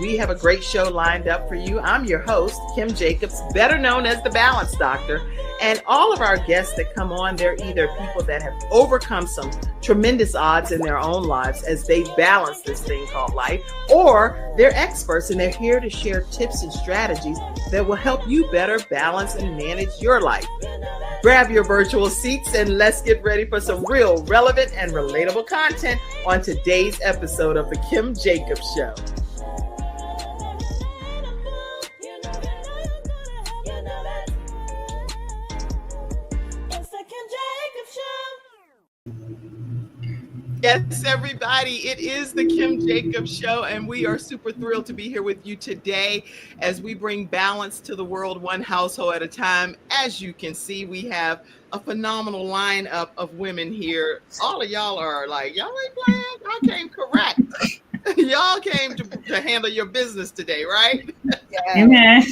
We have a great show lined up for you. I'm your host, Kim Jacobs, better known as the Balance Doctor. And all of our guests that come on, they're either people that have overcome some tremendous odds in their own lives as they balance this thing called life, or they're experts and they're here to share tips and strategies that will help you better balance and manage your life. Grab your virtual seats and let's get ready for some real relevant and relatable content on today's episode of The Kim Jacobs Show. Yes, everybody, it is the Kim Jacobs Show, and we are super thrilled to be here with you today as we bring balance to the world, one household at a time. As you can see, we have a phenomenal lineup of women here. All of y'all are like, y'all ain't playing. Y'all came correct. Y'all came to handle your business today, right? Amen.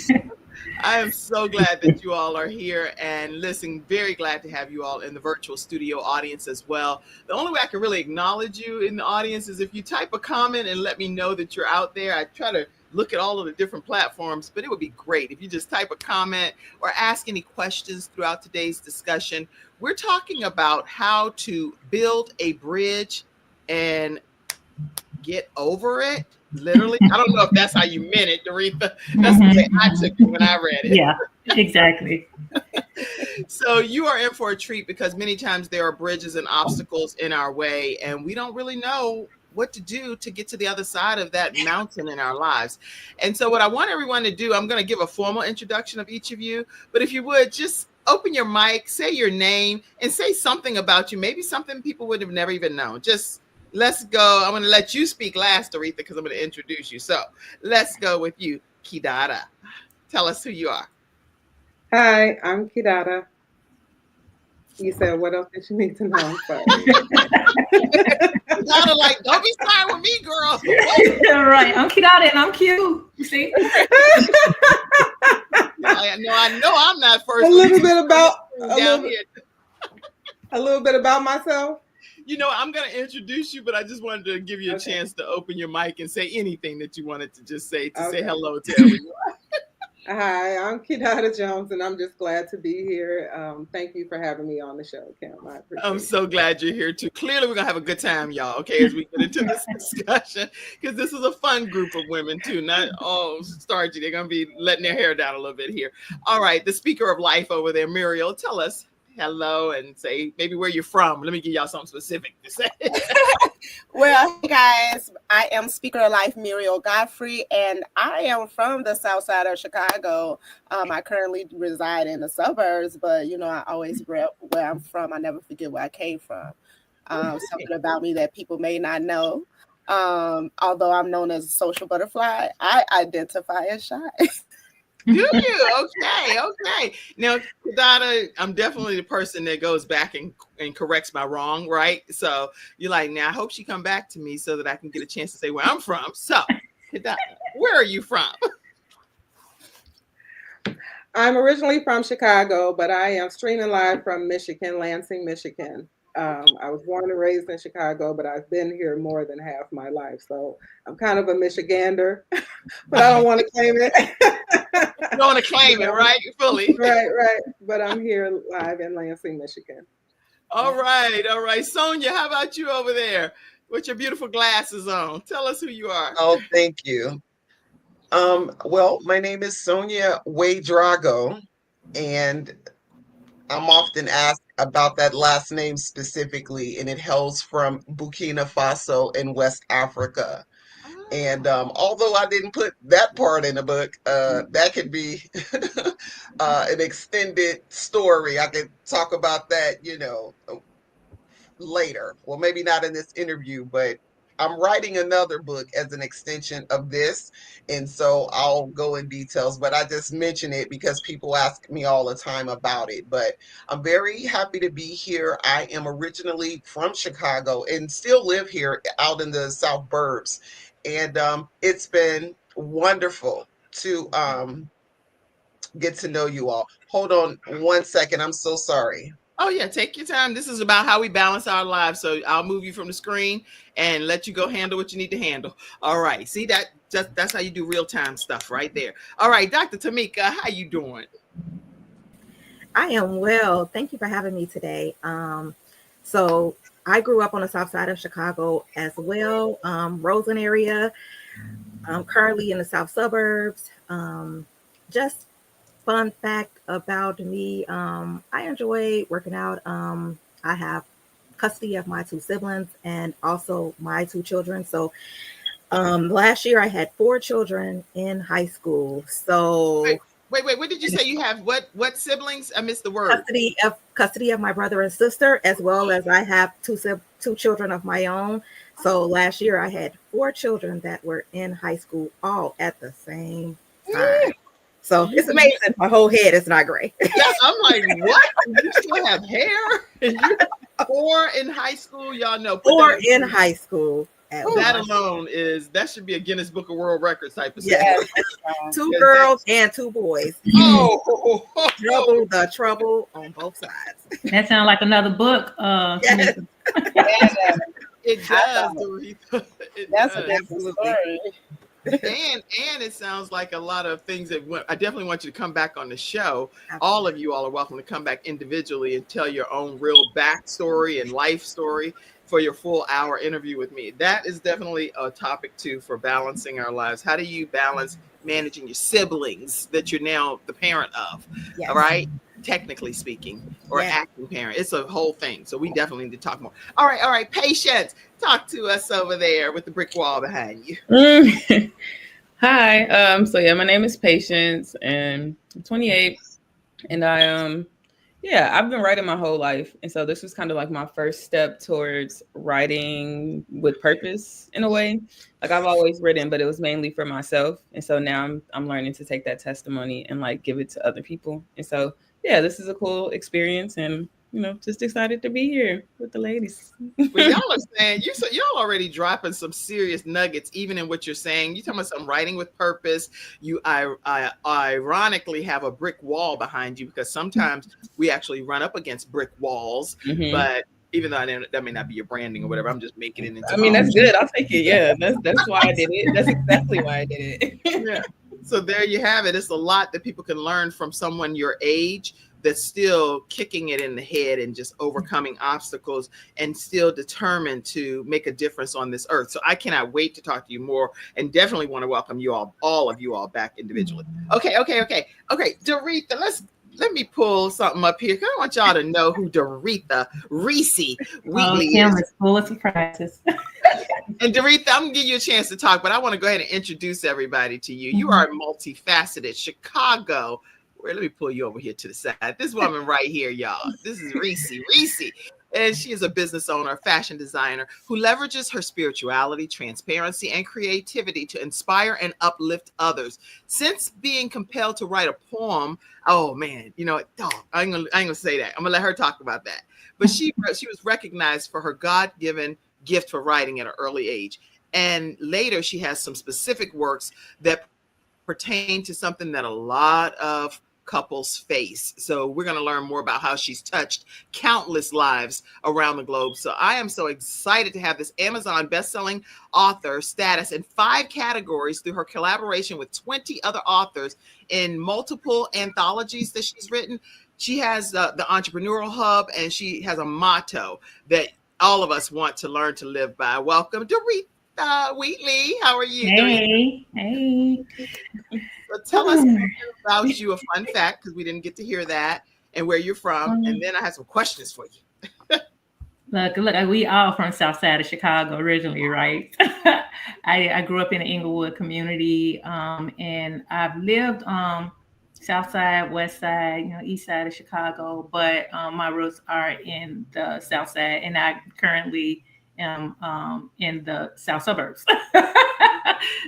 I am so glad that you all are here, and listen, very glad to have you all in the virtual studio audience as well. The only way I can really acknowledge you in the audience is if you type a comment and let me know that you're out there. I try to look at all of the different platforms, but it would be great if you just type a comment or ask any questions throughout today's discussion. We're talking about how to build a bridge and get over it. Literally, I don't know if that's how you meant it, Doretha. That's the way I took it when I read it. Yeah, exactly. So you are in for a treat because many times there are bridges and obstacles in our way, and we don't really know what to do to get to the other side of that mountain in our lives. And so what I want everyone to do, I'm going to give a formal introduction of each of you, but if you would just open your mic, say your name, and say something about you, maybe something people would have never even known. Just let's go. I'm going to let you speak last, Doretha, because I'm going to introduce you. So let's go with you, Kidada. Tell us who you are. Hi, I'm Kidada. You said, what else did you need to know? I'm sorry. Kidada, like, don't be starting with me, girl. Right. I'm Kidada and I'm cute. You see? I know I'm not first. A little bit about myself. You know, I'm going to introduce you, but I just wanted to give you a chance to open your mic and say anything that you wanted to just say say hello to everyone. Hi, I'm Kidada Jones, and I'm just glad to be here. Thank you for having me on the show, Kim. I'm so glad you're here too. Clearly, we're going to have a good time, y'all, okay, as we get into this discussion, because this is a fun group of women too, not all starchy. They're going to be letting their hair down a little bit here. All right, the speaker of life over there, Muriel, tell us hello and say maybe where you're from. Let me give y'all something specific to say. Well, hey guys, I am Speaker of Life Muriel Godfrey, and I am from the south side of Chicago. I currently reside in the suburbs, but you know, I always rep where I'm from. I never forget where I came from. Something about me that people may not know. Although I'm known as a social butterfly, I identify as shy. Do you? Okay. Now, Kidada, I'm definitely the person that goes back and corrects my wrong, right? So you're like, now I hope she come back to me so that I can get a chance to say where I'm from. So, Kidada, where are you from? I'm originally from Chicago, but I am streaming live from Michigan, Lansing, Michigan. I was born and raised in Chicago, but I've been here more than half my life. So I'm kind of a Michigander, but I don't want to claim it. You don't want to claim it, right? Fully. Right. But I'm here live in Lansing, Michigan. All right. Sonia, how about you over there with your beautiful glasses on? Tell us who you are. Oh, thank you. Well, my name is Sonia Ouedraogo, and I'm often asked about that last name specifically, and it hails from Burkina Faso in West Africa. And although I didn't put that part in the book, that could be an extended story. I could talk about that, later. Well, maybe not in this interview, but I'm writing another book as an extension of this. And so I'll go in details, but I just mention it because people ask me all the time about it. But I'm very happy to be here. I am originally from Chicago and still live here out in the South Burbs. And it's been wonderful to get to know you all. Hold on 1 second. I'm so sorry. Oh, yeah. Take your time. This is about how we balance our lives. So I'll move you from the screen and let you go handle what you need to handle. All right. See that? That's how you do real time stuff right there. All right, Dr. Tamekia, how you doing? I am well. Thank you for having me today. So I grew up on the south side of Chicago as well, Roseland area. I'm currently in the south suburbs. Just fun fact about me, I enjoy working out. I have custody of my 2 siblings and also my 2 children. So last year I had 4 children in high school. So Wait, what did you say you have? What siblings? I missed the word. Custody of my brother and sister, as well as I have 2 children of my own. So last year I had 4 children that were in high school all at the same time. So it's amazing. My whole head is not gray. Yeah, I'm like, what? You still have hair? And you 4 in high school? Y'all know. 4 in high school. That alone that should be a Guinness Book of World Records type of yes. 2 girls and 2 boys. Oh, the trouble on both sides. That sounds like another book. Yes. It does, Doretha. That's a different story. And it sounds like a lot of things that I definitely want you to come back on the show. All of you all are welcome to come back individually and tell your own real backstory and life story for your full hour interview with me. That is definitely a topic too for balancing our lives. How do you balance managing your siblings that you're now the parent of? Yes. All right. Technically speaking, or acting parent. It's a whole thing. So we definitely need to talk more. All right. Patience, talk to us over there with the brick wall behind you. Hi. My name is Patience and I'm 28. And I've been writing my whole life. And so this was kind of like my first step towards writing with purpose in a way. Like I've always written, but it was mainly for myself. And so now I'm learning to take that testimony and like give it to other people. And so this is a cool experience, and just excited to be here with the ladies. Well, y'all are saying y'all already dropping some serious nuggets, even in what you're saying. You talking about some writing with purpose. I ironically have a brick wall behind you because sometimes we actually run up against brick walls, but even though that may not be your branding or whatever, I'm just making it into. I mean, that's good. I'll take it. Yeah, that's why I did it. That's exactly why I did it. Yeah. So there you have it. It's a lot that people can learn from someone your age that's still kicking it in the head and just overcoming obstacles and still determined to make a difference on this earth. So I cannot wait to talk to you more and definitely want to welcome you all of you all back individually. Okay. Doretha, let me pull something up here. I want y'all to know who Doretha Reese Wheatley is. Full of surprises. And Doretha, I'm gonna give you a chance to talk, but I want to go ahead and introduce everybody to you. You are multifaceted. Chicago. Let me pull you over here to the side. This woman right here, y'all. This is Reese. And she is a business owner, fashion designer who leverages her spirituality, transparency, and creativity to inspire and uplift others. Since being compelled to write a poem, oh man, I ain't gonna say that. I'm gonna let her talk about that. But she was recognized for her God-given gift for writing at an early age. And later she has some specific works that pertain to something that a lot of couples face. So we're going to learn more about how she's touched countless lives around the globe. So I am so excited to have this Amazon bestselling author status in 5 categories through her collaboration with 20 other authors in multiple anthologies that she's written. She has the Entrepreneurial Hub, and she has a motto that all of us want to learn to live by. Welcome, Doretha Wheatley. How are you? Hey. So tell us about you, a fun fact, because we didn't get to hear that, and where you're from. And then I have some questions for you. Look, we all from South Side of Chicago originally, right? I grew up in the Inglewood community, and I've lived South Side, West Side, East Side of Chicago, but my roots are in the South Side, and I currently am in the South suburbs.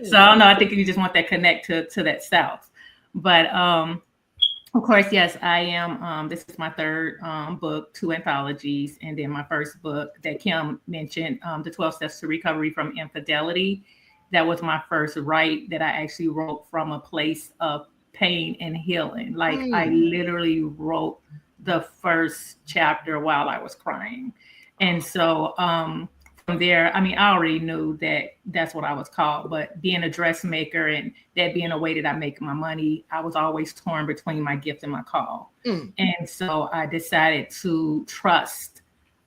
So I don't know. I think you just want that connect to that South. But of course, yes, I am. This is my 3rd book, 2 anthologies, and then my first book that Kim mentioned, The 12 Steps to Recovery from Infidelity. That was my first write that I actually wrote from a place of pain and healing. Like I literally wrote the first chapter while I was crying. And so from there, I mean, I already knew that that's what I was called, but being a dressmaker and that being a way that I make my money, I was always torn between my gift and my call. And so I decided to trust.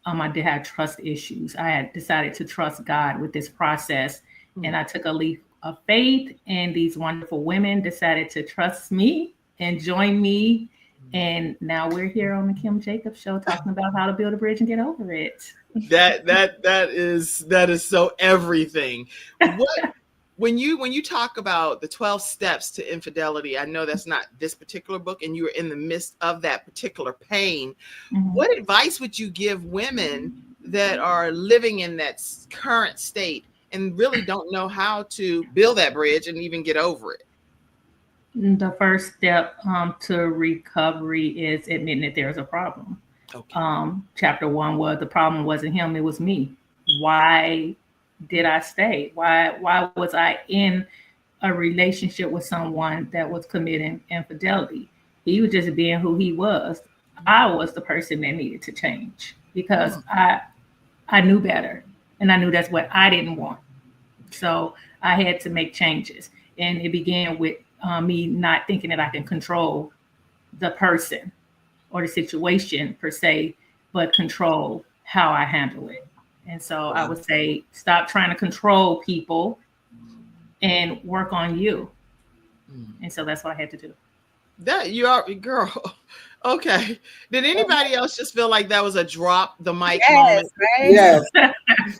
I did have trust issues. I had decided to trust God with this process. And I took a leap of faith, and these wonderful women decided to trust me and join me. And now we're here on the Kim Jacobs Show talking about how to build a bridge and get over it. That is so everything. What when you talk about the 12 steps to infidelity, I know that's not this particular book, and you were in the midst of that particular pain. What advice would you give women that are living in that current state and really don't know how to build that bridge and even get over it? The first step to recovery is admitting that there's a problem. Okay. Chapter 1 was the problem wasn't him, it was me. Why did I stay? Why was I in a relationship with someone that was committing infidelity? He was just being who he was. I was the person that needed to change because I knew better, and I knew that's what I didn't want. So I had to make changes, and it began with me not thinking that I can control the person or the situation per se, but control how I handle it. And so I would say, stop trying to control people and work on you. And so that's what I had to do. That you are, girl. Okay. Did anybody else just feel like that was a drop the mic moment? Right? Yes.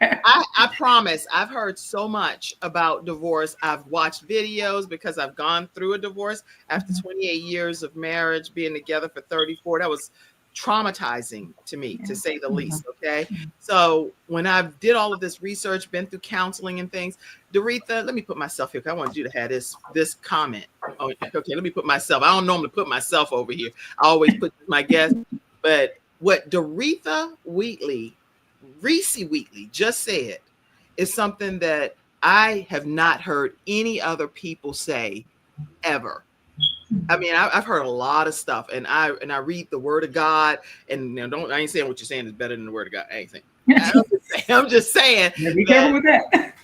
I promise. I've heard so much about divorce. I've watched videos because I've gone through a divorce after 28 years of marriage, being together for 34. That was traumatizing to me, to say the least. Okay. So when I did all of this research, been through counseling and things, Doretha, let me put myself here, because I want you to have this comment. Oh, okay, let me put myself. I don't normally put myself over here. I always put my guest. But what Doretha Wheatley, Reese Wheatley just said is something that I have not heard any other people say ever. I mean, I've heard a lot of stuff, and I read the Word of God, and I ain't saying what you're saying is better than the Word of God. I ain't saying. I'm just saying. Be careful with that.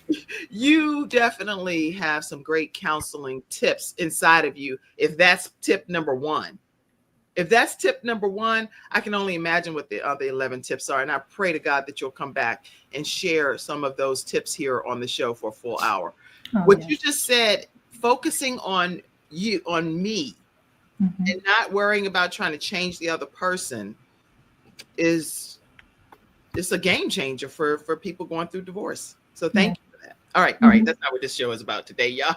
You definitely have some great counseling tips inside of you. If that's tip number one, I can only imagine what the other 11 tips are, and I pray to God that you'll come back and share some of those tips here on the show for a full hour. You just said, focusing on you, on me, and not worrying about trying to change the other person it's a game changer for people going through divorce. So thank you for that. All right. That's not what this show is about today, y'all.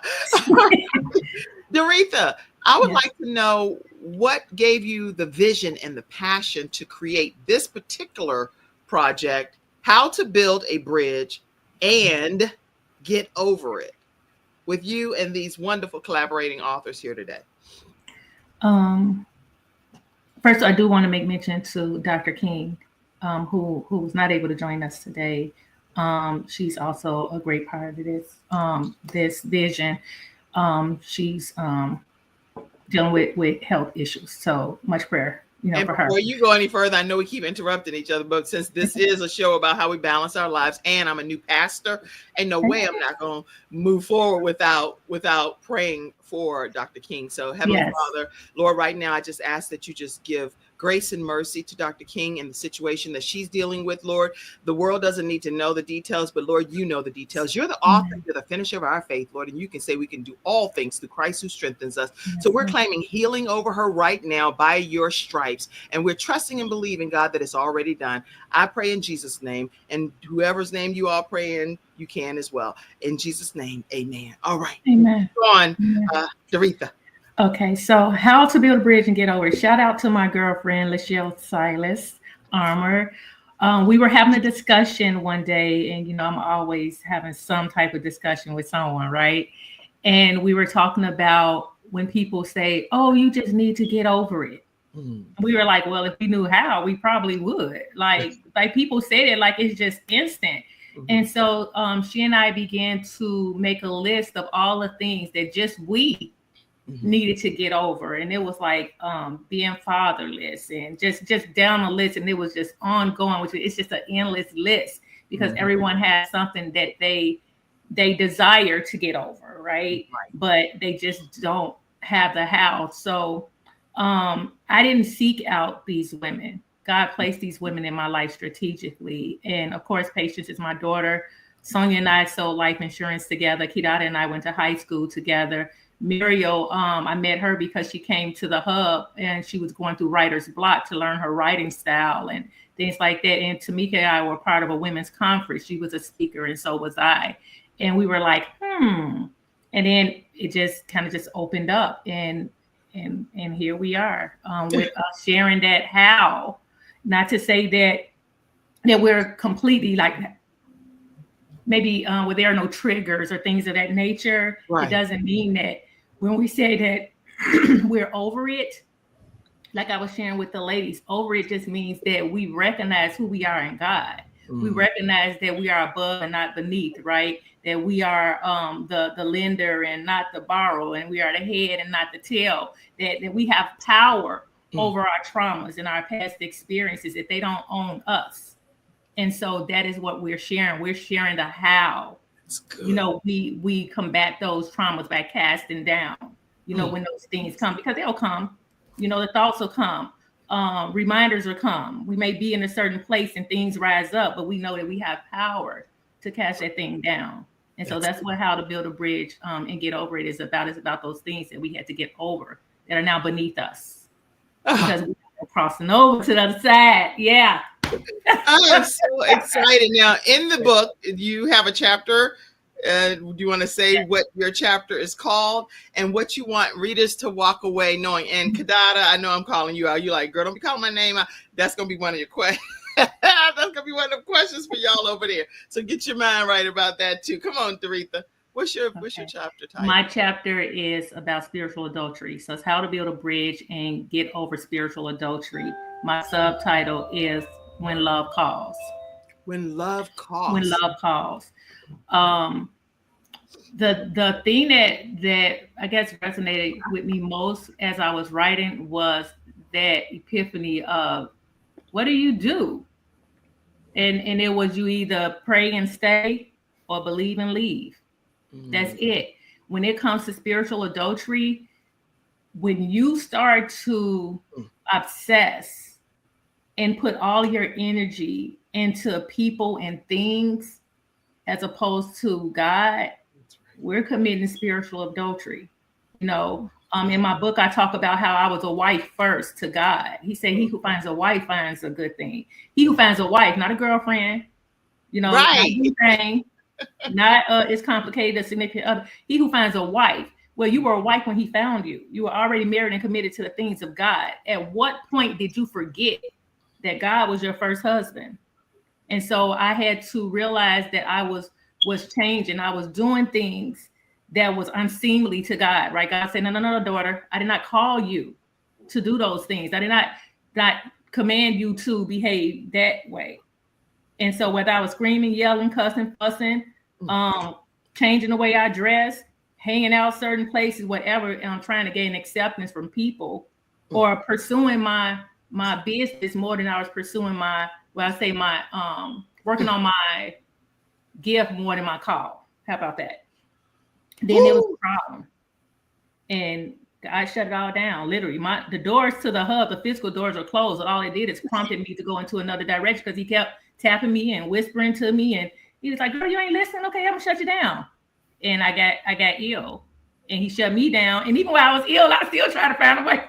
Doretha, I would like to know what gave you the vision and the passion to create this particular project, how to build a bridge and get over it, with you and these wonderful collaborating authors here today. First, I do want to make mention to Dr. King, who was not able to join us today. She's also a great part of this vision. She's dealing with health issues, so much prayer, and for her. Before you go any further, I know we keep interrupting each other, but since this is a show about how we balance our lives, and I'm a new pastor, ain't no way I'm not going to move forward without praying for Dr. King. So Heavenly Father, Lord, right now I just ask that you just give grace and mercy to Dr. King and the situation that she's dealing with, Lord. The world doesn't need to know the details, but Lord, you know the details. You're the author, you're the finisher of our faith, Lord, and you can say we can do all things through Christ who strengthens us. So we're claiming healing over her right now by your stripes, and we're trusting and believing, God, that it's already done. I pray in Jesus' name, and whoever's name you all pray in, you can as well. In Jesus' name, amen. All right. Amen. Go on, Doretha. Okay, so how to build a bridge and get over it. Shout out to my girlfriend, Lachelle Silas Armour. We were having a discussion one day, and I'm always having some type of discussion with someone, right? And we were talking about when people say, "Oh, you just need to get over it." We were like, well, if we knew how, we probably would. Like people say it like it's just instant. And so she and I began to make a list of all the things that just we needed to get over, and it was like being fatherless and just down the list, and it was just ongoing, which it's just an endless list. because everyone has something that they desire to get over, right? But they just don't have the how. So I didn't seek out these women. God placed these women in my life strategically. And of course, Patience is my daughter. Sonia and I sold life insurance together. Kidada and I went to high school together. Muriel, I met her because she came to the hub and she was going through writer's block to learn her writing style and things like that. And Tamekia and I were part of a women's conference. She was a speaker and so was I. And we were like, And then it just kind of just opened up and here we are with us sharing that how. Not to say that we're completely like maybe where there are no triggers or things of that nature. It doesn't mean that when we say that we're over it, like I was sharing with the ladies, over it just means that we recognize who we are in God. We recognize that we are above and not beneath, right? That we are the lender and not the borrower, and we are the head and not the tail. That we have power over our traumas and our past experiences, that they don't own us. And so that is what we're sharing. We're sharing the how. You know, we combat those traumas by casting down, you know, when those things come, because they'll come, you know, the thoughts will come. Reminders will come. We may be in a certain place and things rise up, but we know that we have power to cast that thing down. And so that's what How to Build a Bridge and Get Over It is about. It's about those things that we had to get over that are now beneath us. Because we're crossing over to the other side. Yeah. I am so excited. Now, in the book, you have a chapter. Do you want to say what your chapter is called and what you want readers to walk away knowing? And Kidada, I know I'm calling you out. You're like, girl, don't be calling my name out. That's going to be one of your questions. That's going to be one of the questions for y'all over there. So get your mind right about that too. Come on, Doretha. What's your chapter title? My chapter is about spiritual adultery. So it's How to Build a Bridge and Get Over Spiritual Adultery. My subtitle is When Love Calls. When Love Calls. When Love Calls. The thing that I guess resonated with me most as I was writing was that epiphany of, what do you do? And it was, you either pray and stay or believe and leave. That's it. When it comes to spiritual adultery, when you start to obsess and put all your energy into people and things as opposed to God, we're committing spiritual adultery. You know, in my book, I talk about how I was a wife first to God. He said, he who finds a wife finds a good thing. He who finds a wife, not a girlfriend, you know, not it's complicated, a significant other. He who finds a wife. Well, you were a wife when he found you. You were already married and committed to the things of God. At what point did you forget that God was your first husband? And so I had to realize that I was changing. I was doing things that was unseemly to God, right? God said, no, daughter, I did not call you to do those things. I did not command you to behave that way. And so whether I was screaming, yelling, cussing, fussing, changing the way I dress, hanging out certain places, whatever, and I'm trying to gain acceptance from people, or pursuing my business more than I was pursuing working on my gift more than my call. How about that? Then there was a problem. And I shut it all down. Literally, the doors to the hub, the physical doors were closed. And all it did is prompted me to go into another direction, because he kept tapping me and whispering to me. And he was like, girl, you ain't listening? Okay, I'm gonna shut you down. And I got ill. And he shut me down. And even while I was ill, I still tried to find a way.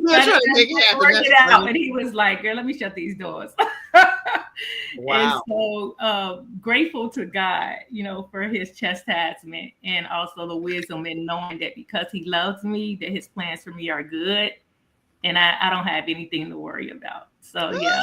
Trying to make it happen. Work it out. And he was like, girl, let me shut these doors. Wow. And so grateful to God, you know, for his chastisement and also the wisdom in knowing that because he loves me, that his plans for me are good. And I don't have anything to worry about. So, yeah.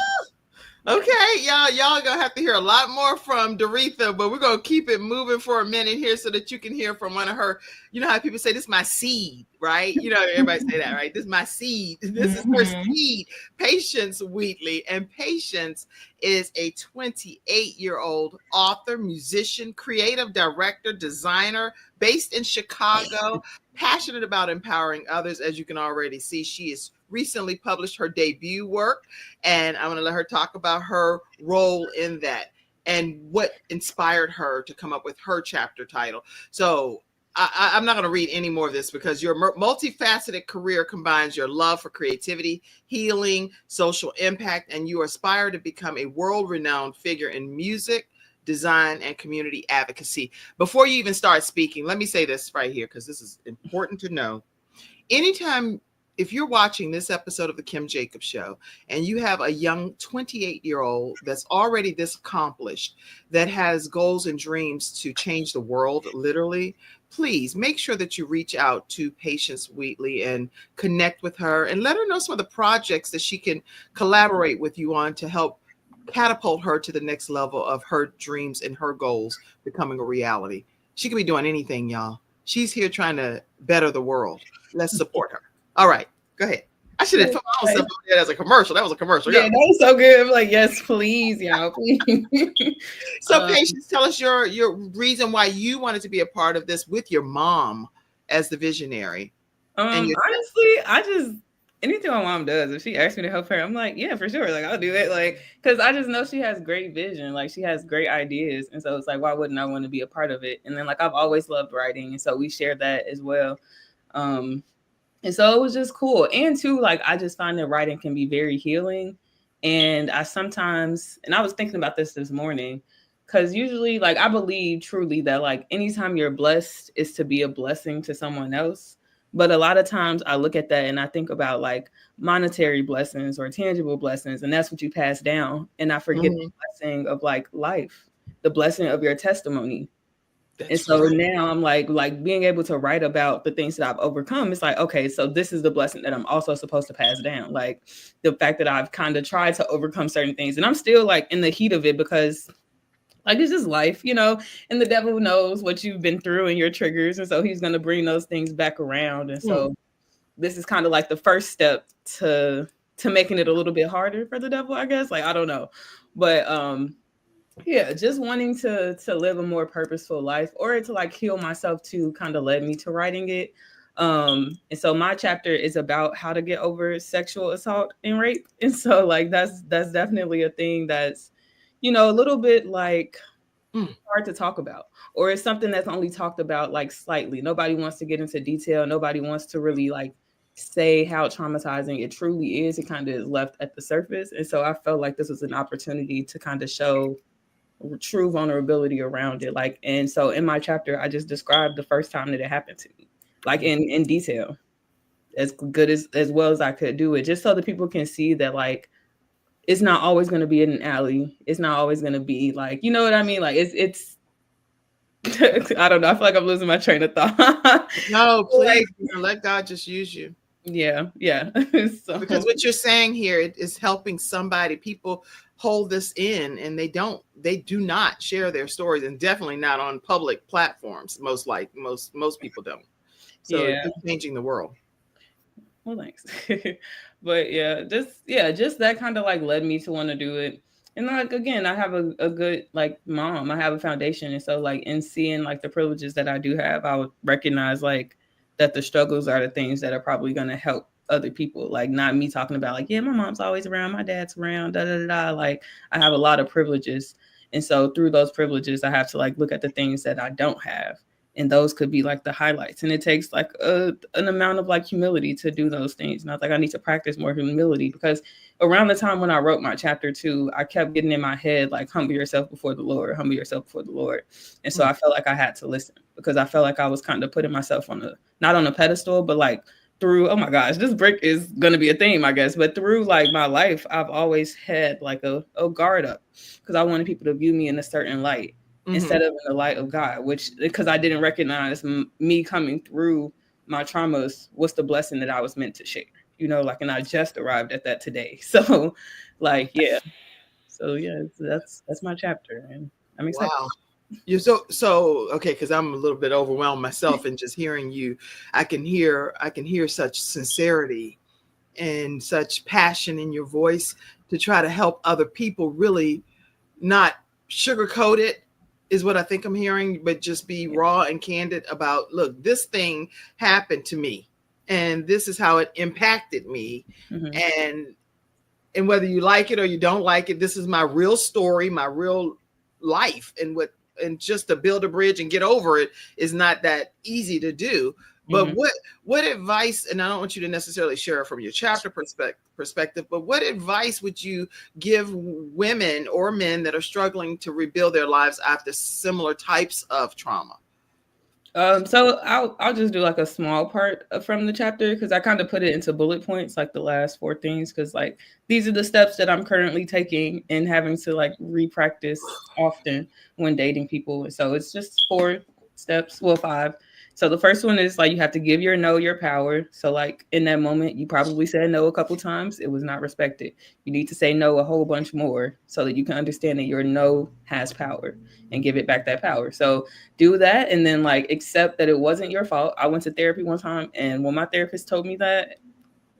Okay, y'all gonna have to hear a lot more from Doretha, but we're gonna keep it moving for a minute here so that you can hear from one of her. You know how people say, this is my seed, right? You know, everybody say that, right? This is my seed. This is her seed. Patience Wheatley. And Patience is a 28-year-old author, musician, creative director, designer, based in Chicago, passionate about empowering others. As you can already see, she is recently published her debut work, and I'm going to let her talk about her role in that and what inspired her to come up with her chapter title. So I'm not going to read any more of this because your multifaceted career combines your love for creativity, healing, social impact, and you aspire to become a world-renowned figure in music, design, and community advocacy. Before you even start speaking, let me say this right here because this is important to know. Anytime, if you're watching this episode of the Kim Jacobs Show and you have a young 28-year-old that's already this accomplished, that has goals and dreams to change the world, literally, please make sure that you reach out to Patience Wheatley and connect with her and let her know some of the projects that she can collaborate with you on to help catapult her to the next level of her dreams and her goals becoming a reality. She could be doing anything, y'all. She's here trying to better the world. Let's support her. All right, go ahead. I should have put my own stuff over there as a commercial. That was a commercial. Yeah, that was so good. I'm like, yes, please, y'all, please. So, Patience, tell us your reason why you wanted to be a part of this with your mom as the visionary. Honestly, I just anything my mom does, if she asks me to help her, I'm like, yeah, for sure. Like, I'll do it. Like, because I just know she has great vision. Like, she has great ideas, and so it's like, why wouldn't I want to be a part of it? And then, like, I've always loved writing, and so we share that as well. And so it was just cool. And too, like, I just find that writing can be very healing. And I sometimes, and I was thinking about this morning, because usually, like, I believe truly that, like, anytime you're blessed is to be a blessing to someone else. But a lot of times I look at that and I think about, like, monetary blessings or tangible blessings, and that's what you pass down. And I forget the blessing of, like, life, the blessing of your testimony. And so now I'm like being able to write about the things that I've overcome. It's like, okay, so this is the blessing that I'm also supposed to pass down. Like, the fact that I've kind of tried to overcome certain things, and I'm still, like, in the heat of it because, like, it's just life, you know, and the devil knows what you've been through and your triggers. And so he's going to bring those things back around. And so this is kind of like the first step to making it a little bit harder for the devil, I guess. Like, I don't know. But, yeah, just wanting to live a more purposeful life, or to, like, heal myself too, kind of led me to writing it. And so my chapter is about how to get over sexual assault and rape. And so, like, that's definitely a thing that's, you know, a little bit, like, hard to talk about, or it's something that's only talked about, like, slightly. Nobody wants to get into detail. Nobody wants to really, like, say how traumatizing it truly is. It kind of is left at the surface. And so I felt like this was an opportunity to kind of show true vulnerability around it. Like, and so in my chapter, I just described the first time that it happened to me, like, in detail, as good as well as I could do it, just so that people can see that, like, it's not always going to be in an alley. It's not always going to be, like, you know what I mean? Like, it's I don't know. I feel like I'm losing my train of thought. No, please, let God just use you. Yeah. So, because what you're saying here is helping somebody. People hold this in and they do not share their stories, and definitely not on public platforms. Most people don't. So yeah, it's changing the world. Well, thanks. But just that kind of, like, led me to want to do it. And, like, again, I have a good, like, mom. I have a foundation. And so, like, in seeing, like, the privileges that I do have, I would recognize, like, that the struggles are the things that are probably going to help other people. Like, not me talking about, like, yeah, my mom's always around, my dad's around, da, da, da, da. Like, I have a lot of privileges. And so through those privileges, I have to, like, look at the things that I don't have. And those could be, like, the highlights. And it takes, like, an amount of, like, humility to do those things. And I was like, I need to practice more humility, because around the time when I wrote my chapter 2, I kept getting in my head, like, humble yourself before the Lord, humble yourself before the Lord. And so I felt like I had to listen, because I felt like I was kind of putting myself not on a pedestal, but, like, through, oh my gosh, this brick is going to be a theme, I guess. But through, like, my life, I've always had, like, a guard up, because I wanted people to view me in a certain light. Instead of in the light of God, because I didn't recognize me coming through my traumas was the blessing that I was meant to share, you know, like, and I just arrived at that today. So, like, yeah. So, yeah, that's my chapter, and I'm excited. Wow. You're so okay, because I'm a little bit overwhelmed myself, and just hearing you, I can hear such sincerity and such passion in your voice to try to help other people, really not sugarcoat it, is what I think I'm hearing, but just be raw and candid about, look, this thing happened to me. and this is how it impacted me. Mm-hmm. And whether you like it or you don't like it, this is my real story, my real life. And just to build a bridge and get over it is not that easy to do. But Mm-hmm. what advice, and I don't want you to necessarily share it from your chapter perspective, but what advice would you give women or men that are struggling to rebuild their lives after similar types of trauma? So I'll just do like a small part from the chapter, because I kind of put it into bullet points, like the last 4 things, because like these are the steps that I'm currently taking and having to like repractice often when dating people. So it's just 4 steps, well 5. So the first one is like you have to give your no your power. So like in that moment, you probably said no a couple times. It was not respected. You need to say no a whole bunch more so that you can understand that your no has power and give it back that power. So do that, and then like accept that it wasn't your fault. I went to therapy one time, and when my therapist told me that,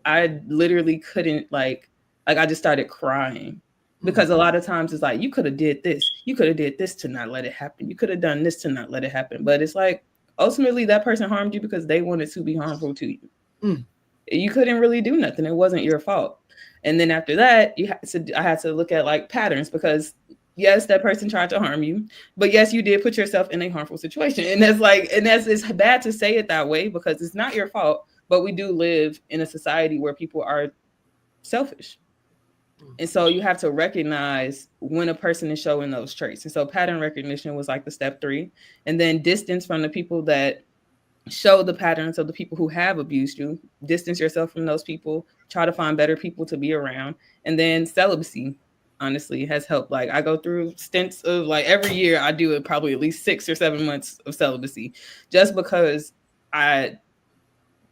I literally couldn't like I just started crying, because a lot of times it's like you could have did this to not let it happen, you could have done this to not let it happen, but it's like ultimately that person harmed you because they wanted to be harmful to you. You couldn't really do nothing, it wasn't your fault. And then after that, I had to look at like patterns, because yes, that person tried to harm you, but yes, you did put yourself in a harmful situation. And it's bad to say it that way, because it's not your fault, but we do live in a society where people are selfish. And so you have to recognize when a person is showing those traits. And so pattern recognition was like the step 3. And then distance from the people that show the patterns of the people who have abused you. Distance yourself from those people. Try to find better people to be around. And then celibacy, honestly, has helped. Like I go through stints of like every year I do it, probably at least 6 or 7 months of celibacy, just because I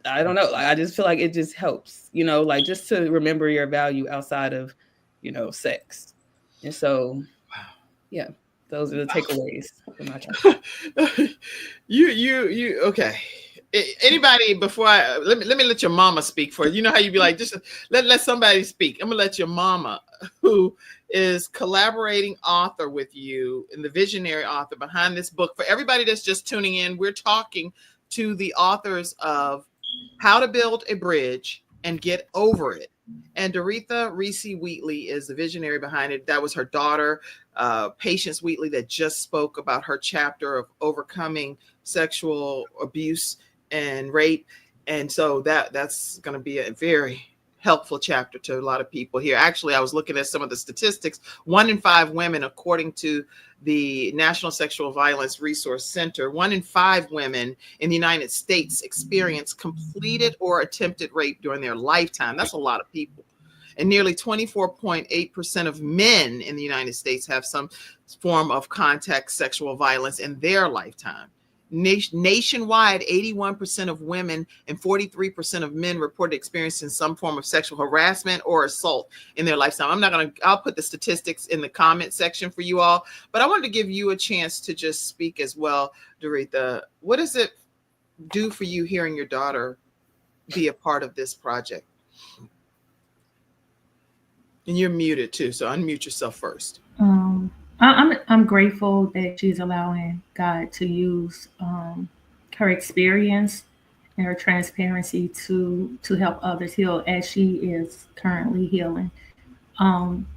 don't know. Like, I just feel like it just helps, like just to remember your value outside of, sex. And so, yeah, those are the takeaways from my chapter. You okay. Anybody, before let me let your mama speak for you. You know how you be like, just let somebody speak. I'm gonna let your mama, who is collaborating author with you and the visionary author behind this book. For everybody that's just tuning in, we're talking to the authors of How to Build a Bridge and Get Over It. And Doretha Reese Wheatley is the visionary behind it. That was her daughter, Patience Wheatley, that just spoke about her chapter of overcoming sexual abuse and rape. And so that's going to be a very helpful chapter to a lot of people here. Actually, I was looking at some of the statistics. 1 in 5 women, according to the National Sexual Violence Resource Center, 1 in 5 women in the United States experience completed or attempted rape during their lifetime. That's a lot of people. And nearly 24.8% of men in the United States have some form of contact sexual violence in their lifetime. Nationwide, 81% of women and 43% of men reported experiencing some form of sexual harassment or assault in their lifetime. I'll put the statistics in the comment section for you all, but I wanted to give you a chance to just speak as well, Doretha. What does it do for you hearing your daughter be a part of this project? And you're muted too, so unmute yourself first. I'm grateful that she's allowing God to use her experience and her transparency to help others heal as she is currently healing.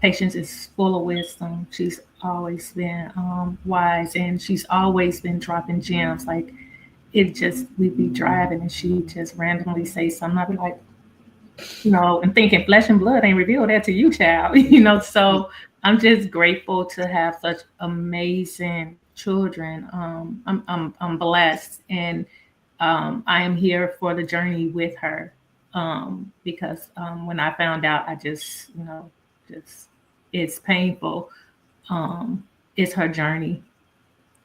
Patience is full of wisdom. She's always been wise, and she's always been dropping gems. Like we'd be driving and she just randomly say something. I'd be like, and thinking flesh and blood ain't revealed that to you, child. So I'm just grateful to have such amazing children. I'm blessed, and I am here for the journey with her. Because when I found out, I just it's painful. It's her journey,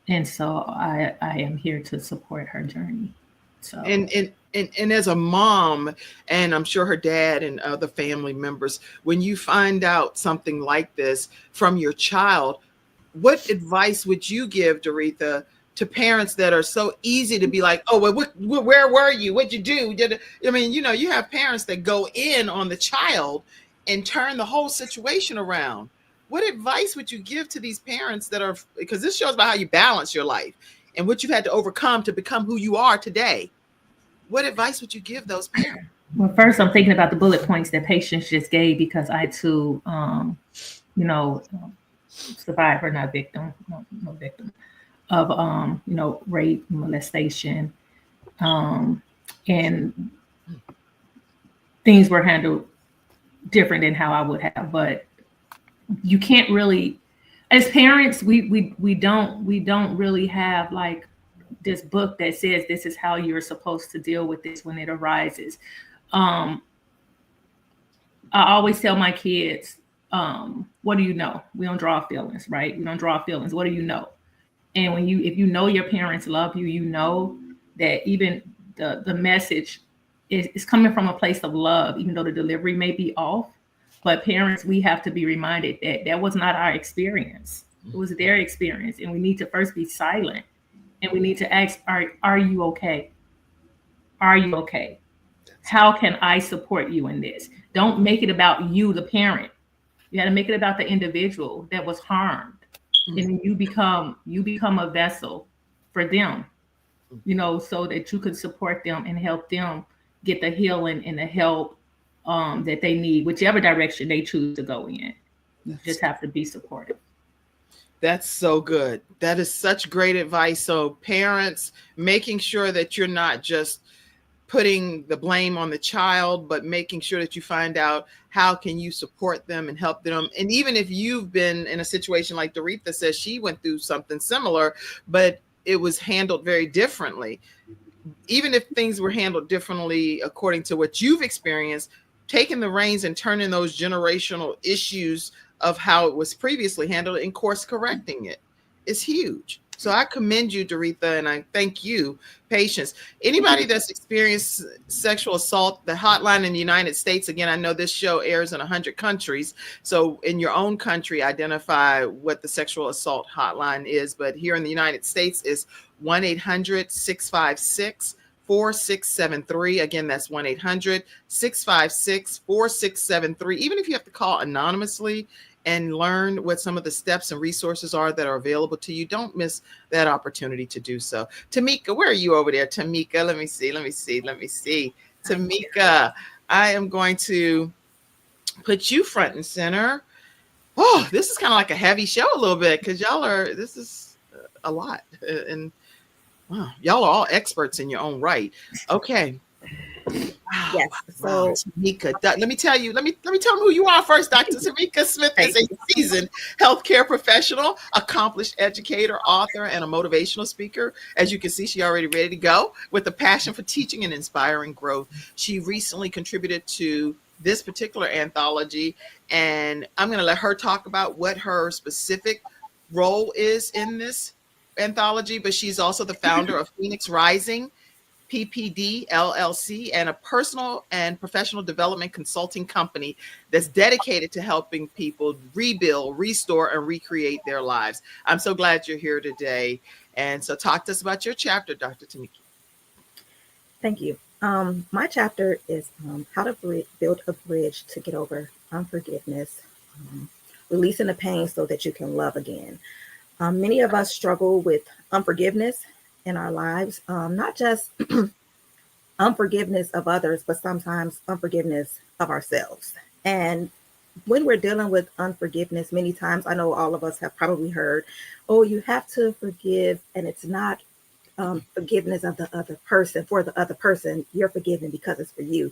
and so I am here to support her journey. So and as a mom, and I'm sure her dad and other family members, when you find out something like this from your child, what advice would you give, Doretha, to parents that are so easy to be like, oh, well, where were you? What'd you do? I mean, you have parents that go in on the child and turn the whole situation around. What advice would you give to these parents that are, because this shows about how you balance your life and what you've had to overcome to become who you are today? what advice would you give those parents? Well, first, I'm thinking about the bullet points that Patience just gave, because I too, survivor, not victim, no victim of, rape, molestation, and things were handled different than how I would have. But you can't really, as parents, we don't really have like this book that says this is how you're supposed to deal with this when it arises. I always tell my kids, what do you know? We don't draw feelings, right? We don't draw feelings. What do you know? And if you know your parents love you, you know that even the message is coming from a place of love, even though the delivery may be off. But parents, we have to be reminded that that was not our experience. It was their experience. And we need to first be silent. And we need to ask, are you okay? Are you okay? How can I support you in this? Don't make it about you, the parent. You got to make it about the individual that was harmed. And you become a vessel for them, so that you can support them and help them get the healing and the help that they need, whichever direction they choose to go in. You just have to be supportive. That's so good. That is such great advice. So parents, making sure that you're not just putting the blame on the child, but making sure that you find out how can you support them and help them. And even if you've been in a situation like Doretha says, she went through something similar, but it was handled very differently. Even if things were handled differently according to what you've experienced, taking the reins and turning those generational issues of how it was previously handled and course correcting it is huge. So I commend you, Doretha, and I thank you, Patience. Anybody that's experienced sexual assault, the hotline in the United States, again, I know this show airs in 100 countries. So in your own country, identify what the sexual assault hotline is. But here in the United States is 1-800-656-4673. Again, that's 1-800-656-4673. Even if you have to call anonymously and learn what some of the steps and resources are that are available to you, don't miss that opportunity to do so. Tamekia, where are you over there? Tamekia, let me see. Tamekia, I am going to put you front and center. Oh, this is kind of like a heavy show a little bit, because this is a lot. And wow, y'all are all experts in your own right. Okay. Wow. Yes. So Tamekia, let me tell them who you are first. Dr. Tamekia Smith is a seasoned healthcare professional, accomplished educator, author, and a motivational speaker. As you can see, she's already ready to go with a passion for teaching and inspiring growth. She recently contributed to this particular anthology, and I'm going to let her talk about what her specific role is in this anthology, but she's also the founder of Phoenix Rising P.P.D. LLC, and a personal and professional development consulting company that's dedicated to helping people rebuild, restore, and recreate their lives. I'm so glad you're here today. And so talk to us about your chapter, Dr. Tamekia. Thank you. My chapter is how to build a bridge to get over unforgiveness, releasing the pain so that you can love again. Many of us struggle with unforgiveness in our lives, not just unforgiveness of others, but sometimes unforgiveness of ourselves. And when we're dealing with unforgiveness, many times, I know all of us have probably heard, oh, you have to forgive, and it's not forgiveness of the other person. For the other person, you're forgiven because it's for you.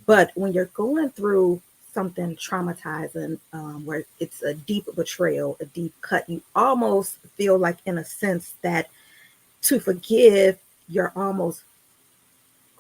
But when you're going through something traumatizing, where it's a deep betrayal, a deep cut, you almost feel like, in a sense, that to forgive, you're almost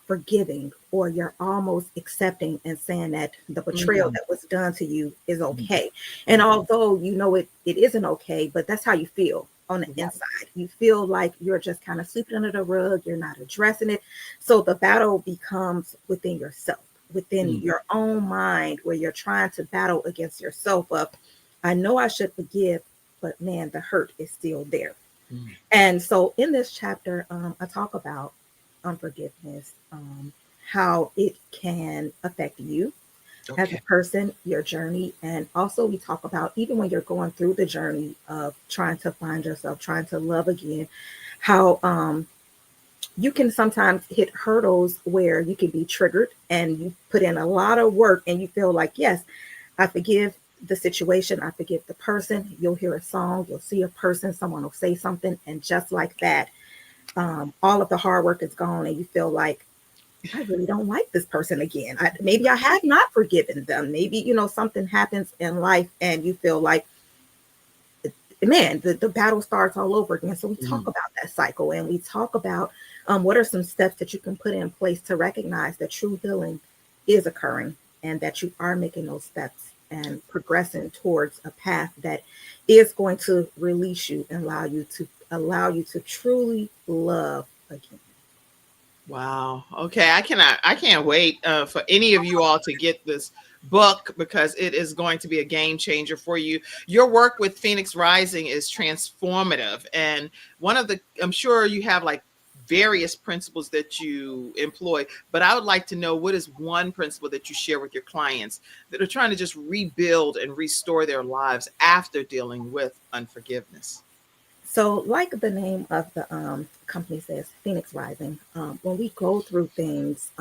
forgiving, or you're almost accepting and saying that the betrayal that was done to you is okay. And although you know it isn't okay, but that's how you feel on the inside. You feel like you're just kind of sweeping under the rug, you're not addressing it. So the battle becomes within yourself, within your own mind, where you're trying to battle against yourself of, I know I should forgive, but man, the hurt is still there. And so in this chapter, I talk about unforgiveness, how it can affect you as a person, your journey. And also we talk about, even when you're going through the journey of trying to find yourself, trying to love again, how you can sometimes hit hurdles where you can be triggered and you put in a lot of work and you feel like, yes, I forgive the situation, I forgive the person. You'll hear a song, you'll see a person, someone will say something, and just like that, all of the hard work is gone, and you feel like, I really don't like this person again. Maybe I have not forgiven them. Maybe, something happens in life and you feel like, man, the battle starts all over again. So we talk about that cycle, and we talk about what are some steps that you can put in place to recognize that true healing is occurring and that you are making those steps and progressing towards a path that is going to release you and allow you to truly love again. Wow. Okay. I can't wait for any of you all to get this book, because it is going to be a game changer for you. Your work with Phoenix Rising is transformative. And I'm sure you have like various principles that you employ, but I would like to know, what is one principle that you share with your clients that are trying to just rebuild and restore their lives after dealing with unforgiveness? So, like the name of the company says, Phoenix Rising, when we go through things,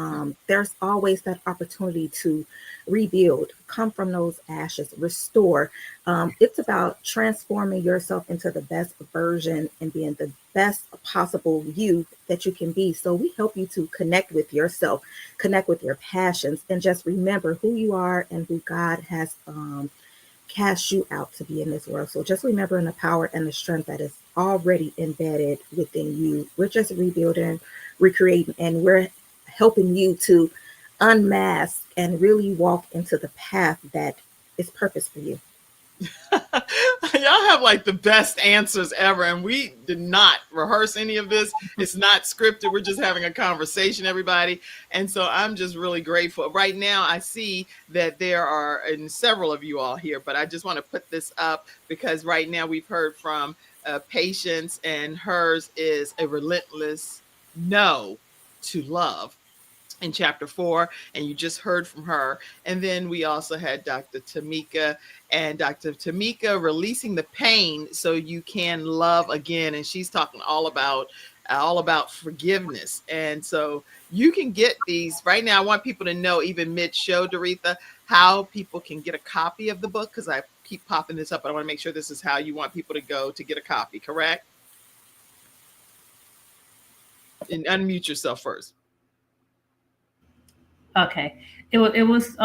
there's always that opportunity to rebuild, come from those ashes, restore. It's about transforming yourself into the best version and being the best possible you that you can be. So we help you to connect with yourself, connect with your passions, and just remember who you are and who God has cast you out to be in this world. So just remembering the power and the strength that is already embedded within you. We're just rebuilding, recreating, and we're helping you to unmask and really walk into the path that is purpose for you. Y'all have like the best answers ever, and we did not rehearse any of this. It's not scripted. We're just having a conversation, everybody. And so I'm just really grateful. Right now, I see that there are several of you all here, but I just want to put this up because right now we've heard from Patience, and hers is a relentless no to love in chapter 4, and you just heard from her. And then we also had Dr. Tamekia, and Dr. Tamekia, releasing the pain so you can love again, and she's talking all about forgiveness. And so you can get these right now. I want people to know, even mid-show, Doretha, how people can get a copy of the book, because I keep popping this up, but I want to make sure this is how you want people to go to get a copy, correct? And unmute yourself first. Okay. It was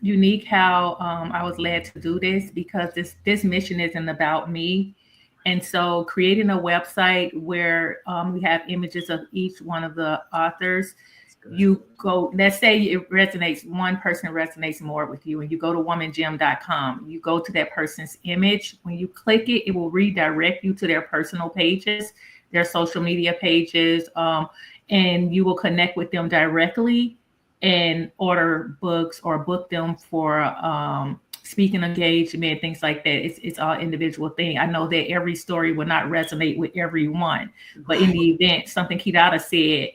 unique how I was led to do this, because this mission isn't about me. And so creating a website where we have images of each one of the authors, you go, let's say one person resonates more with you, and you go to womangem.com, you go to that person's image. When you click it, it will redirect you to their personal pages, their social media pages, and you will connect with them directly and order books or book them for speaking engagement, things like that. It's all individual thing. I know that every story will not resonate with everyone, but in the event something Kidada said,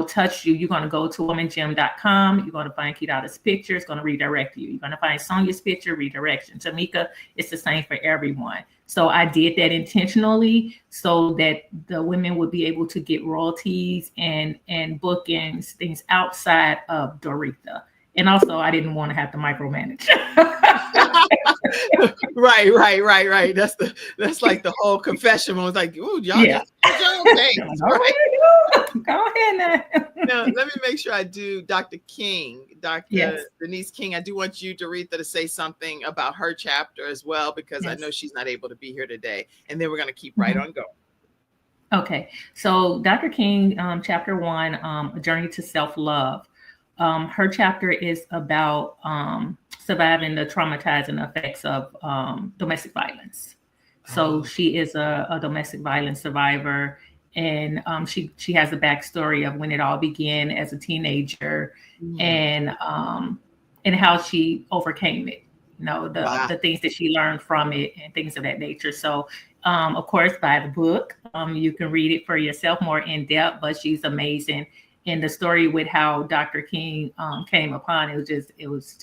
touch you, you're going to go to womangem.com. You're going to find Kidada's picture. It's going to redirect you. You're going to find Sonia's picture, redirection. Tamekia, it's the same for everyone. So I did that intentionally so that the women would be able to get royalties and bookings, things outside of Doretha. And also, I didn't want to have to micromanage. Right. That's like the whole confession was like, ooh, y'all just things, right? Go ahead now. Now, let me make sure I do Dr. King, Dr. Yes. Denise King. I do want you, Doretha, to say something about her chapter as well, because I know she's not able to be here today. And then we're going to keep right on going. Okay. So Dr. King, chapter 1, A Journey to Self-Love. Her chapter is about surviving the traumatizing effects of domestic violence. So she is a domestic violence survivor, and she has a backstory of when it all began as a teenager, and how she overcame it. The things that she learned from it and things of that nature. So, of course, buy the book. You can read it for yourself more in depth, but she's amazing. And the story with how Dr. King came upon it was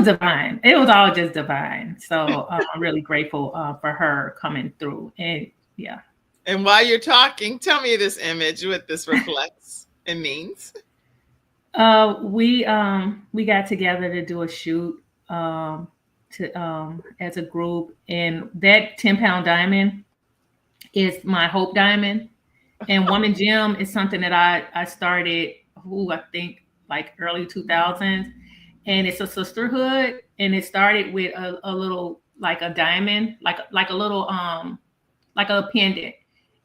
divine. It was all just divine. So I'm really grateful for her coming through. And yeah. And while you're talking, tell me this image, what this reflects and means. We got together to do a shoot as a group, and that 10-pound diamond is my hope diamond. And Woman Gym is something that I started, I think like early 2000s, and it's a sisterhood, and it started with a little, like a diamond, like a little like a pendant,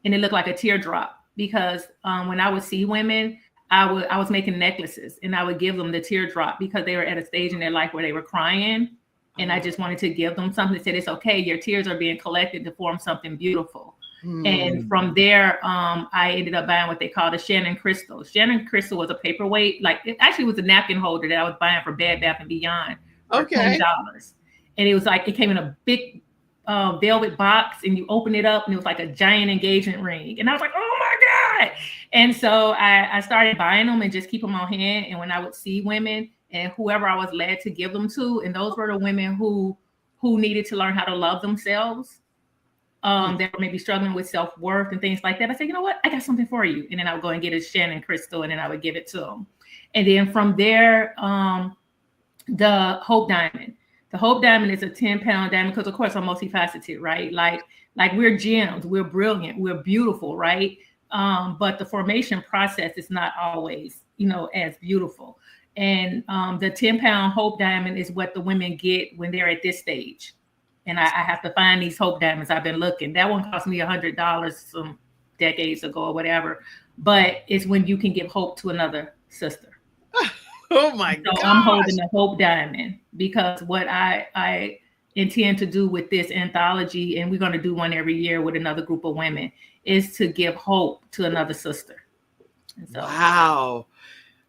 and it looked like a teardrop, because when I would see women, I was making necklaces, and I would give them the teardrop because they were at a stage in their life where they were crying, and I just wanted to give them something that said, it's okay, your tears are being collected to form something beautiful. And from there, I ended up buying what they call the Shannon Crystal. Shannon Crystal was a paperweight, like it actually was a napkin holder that I was buying for Bed Bath & Beyond for $20. And it was like, it came in a big velvet box, and you open it up and it was like a giant engagement ring. And I was like, oh my God. And so I started buying them and just keep them on hand. And when I would see women and whoever I was led to give them to, and those were the women who needed to learn how to love themselves, that were maybe struggling with self-worth and things like that, I said, you know what, I got something for you. And then I would go and get a Shannon Crystal, and then I would give it to them. And then from there, the Hope Diamond. The Hope Diamond is a 10-pound diamond because, of course, I'm multifaceted, right? Like we're gems, we're brilliant, we're beautiful, right? But the formation process is not always, as beautiful. And the 10-pound Hope Diamond is what the women get when they're at this stage. And I have to find these Hope Diamonds. I've been looking. That one cost me $100 some decades ago or whatever. But it's when you can give hope to another sister. Oh my God. So I'm holding the Hope Diamond, because what I intend to do with this anthology, and we're going to do one every year with another group of women, is to give hope to another sister. And so, wow.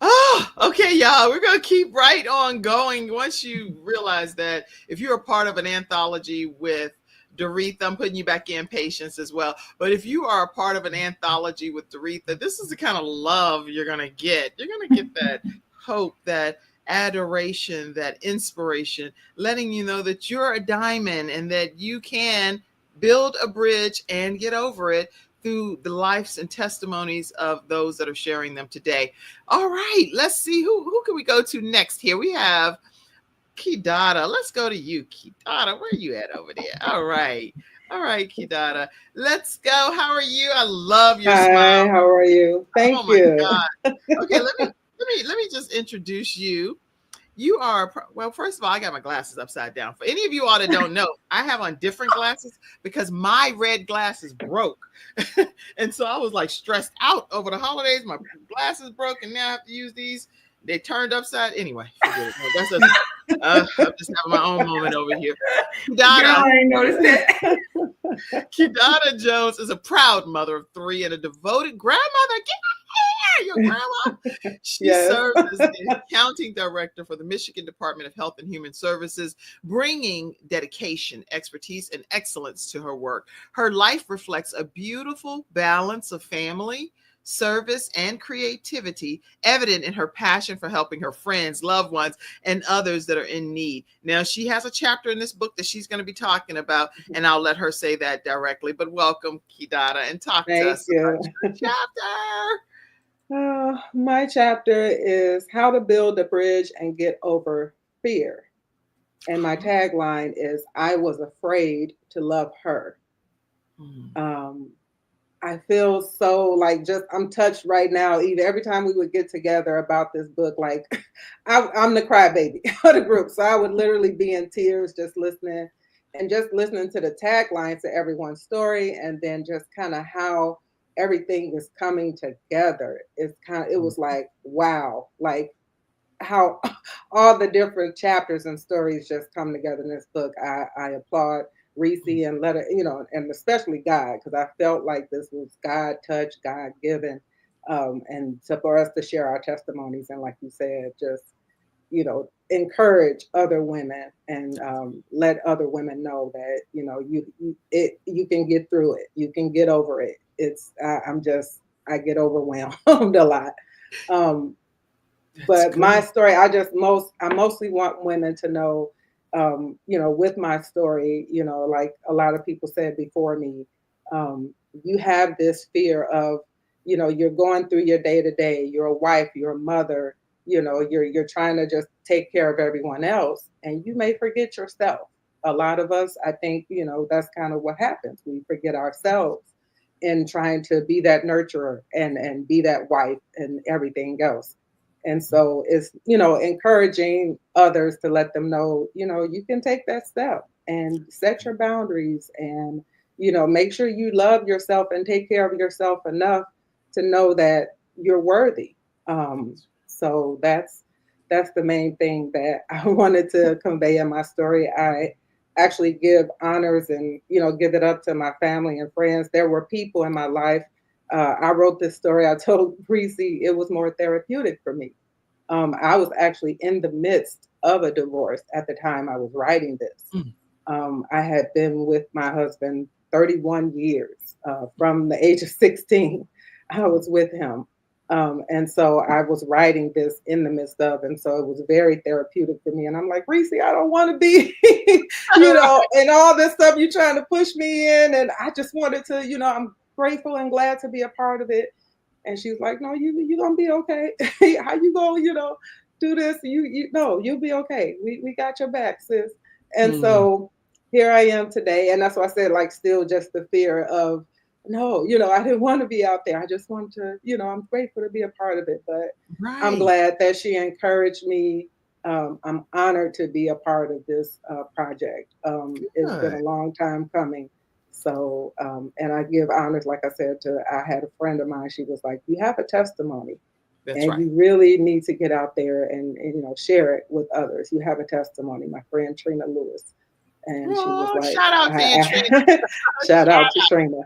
Oh, okay, y'all. We're going to keep right on going. Once you realize that if you're a part of an anthology with Doretha, I'm putting you back in Patience as well. But if you are a part of an anthology with Doretha, this is the kind of love you're going to get. You're going to get that hope, that adoration, that inspiration, letting you know that you're a diamond and that you can build a bridge and get over it through the lives and testimonies of those that are sharing them today. All right, let's see who can we go to next here. We have Kidada. Let's go to you, Kidada. Where are you at over there? All right, Kidada. Let's go. How are you? I love your smile. How are you? Thank you. God. Okay, let me just introduce you. You are, well, first of all, I got my glasses upside down. For any of you all that don't know, I have on different glasses because my red glasses broke. And so I was like stressed out over the holidays. My glasses broke, and now I have to use these. They turned upside. Anyway, forget it. I'm just having my own moment over here. I ain't noticed that. Kidada Jones is a proud mother of 3 and a devoted grandmother. Your grandma. She serves as the accounting director for the Michigan Department of Health and Human Services, bringing dedication, expertise, and excellence to her work. Her life reflects a beautiful balance of family, service, and creativity, evident in her passion for helping her friends, loved ones, and others that are in need. Now, she has a chapter in this book that she's going to be talking about, and I'll let her say that directly. But welcome, Kidada, and talk to us about your chapter. My chapter is How to Build a Bridge and Get Over Fear. And my tagline is, I was afraid to love her. I feel so like I'm touched right now. Even every time we would get together about this book, like I'm the crybaby of the group. So I would literally be in tears just listening to the taglines to everyone's story, and then just kind of how everything is coming together. It was like, wow, like how all the different chapters and stories just come together in this book. I applaud Reese and Letter, and especially God, because I felt like this was God touched, God given, and so for us to share our testimonies and, like you said, just encourage other women and let other women know that you can get through it, you can get over it. I get overwhelmed a lot. But cool. My story, I mostly want women to know, with my story, like a lot of people said before me, you have this fear of, you know, you're going through your day to day, you're a wife, you're a mother, you know, you're trying to just take care of everyone else, and you may forget yourself. A lot of us, I think, you know, that's kind of what happens. We forget ourselves in trying to be that nurturer and be that wife and everything else. And so it's, you know, encouraging others to let them know, you know, you can take that step and set your boundaries and, you know, make sure you love yourself and take care of yourself enough to know that you're worthy. So that's the main thing that I wanted to convey in my story. I actually give honors and, you know, give it up to my family and friends. There were people in my life. I wrote this story. I told Reese it was more therapeutic for me. I was actually in the midst of a divorce at the time I was writing this. I had been with my husband 31 years. From the age of 16, I was with him. And so I was writing this in the midst of, and so it was very therapeutic for me. And I'm like, Reese, I don't want to be, you know, and all this stuff you're trying to push me in. And I just wanted to, you know, I'm grateful and glad to be a part of it. And she's like, no, you gonna be okay. How you gonna, you know, do this? You no, you'll be okay. We got your back, sis. And so here I am today. And that's why I said, like, still just the fear of, no, you know, I didn't want to be out there. I just wanted to, you know, I'm grateful to be a part of it. But I'm glad that she encouraged me. I'm honored to be a part of this project. It's been a long time coming. So, and I give honors, like I said, I had a friend of mine, she was like, you have a testimony. That's and right. You really need to get out there and, you know, share it with others. You have a testimony. My friend Trina Lewis. And she was like, shout out to you, Trina. Shout out to Trina.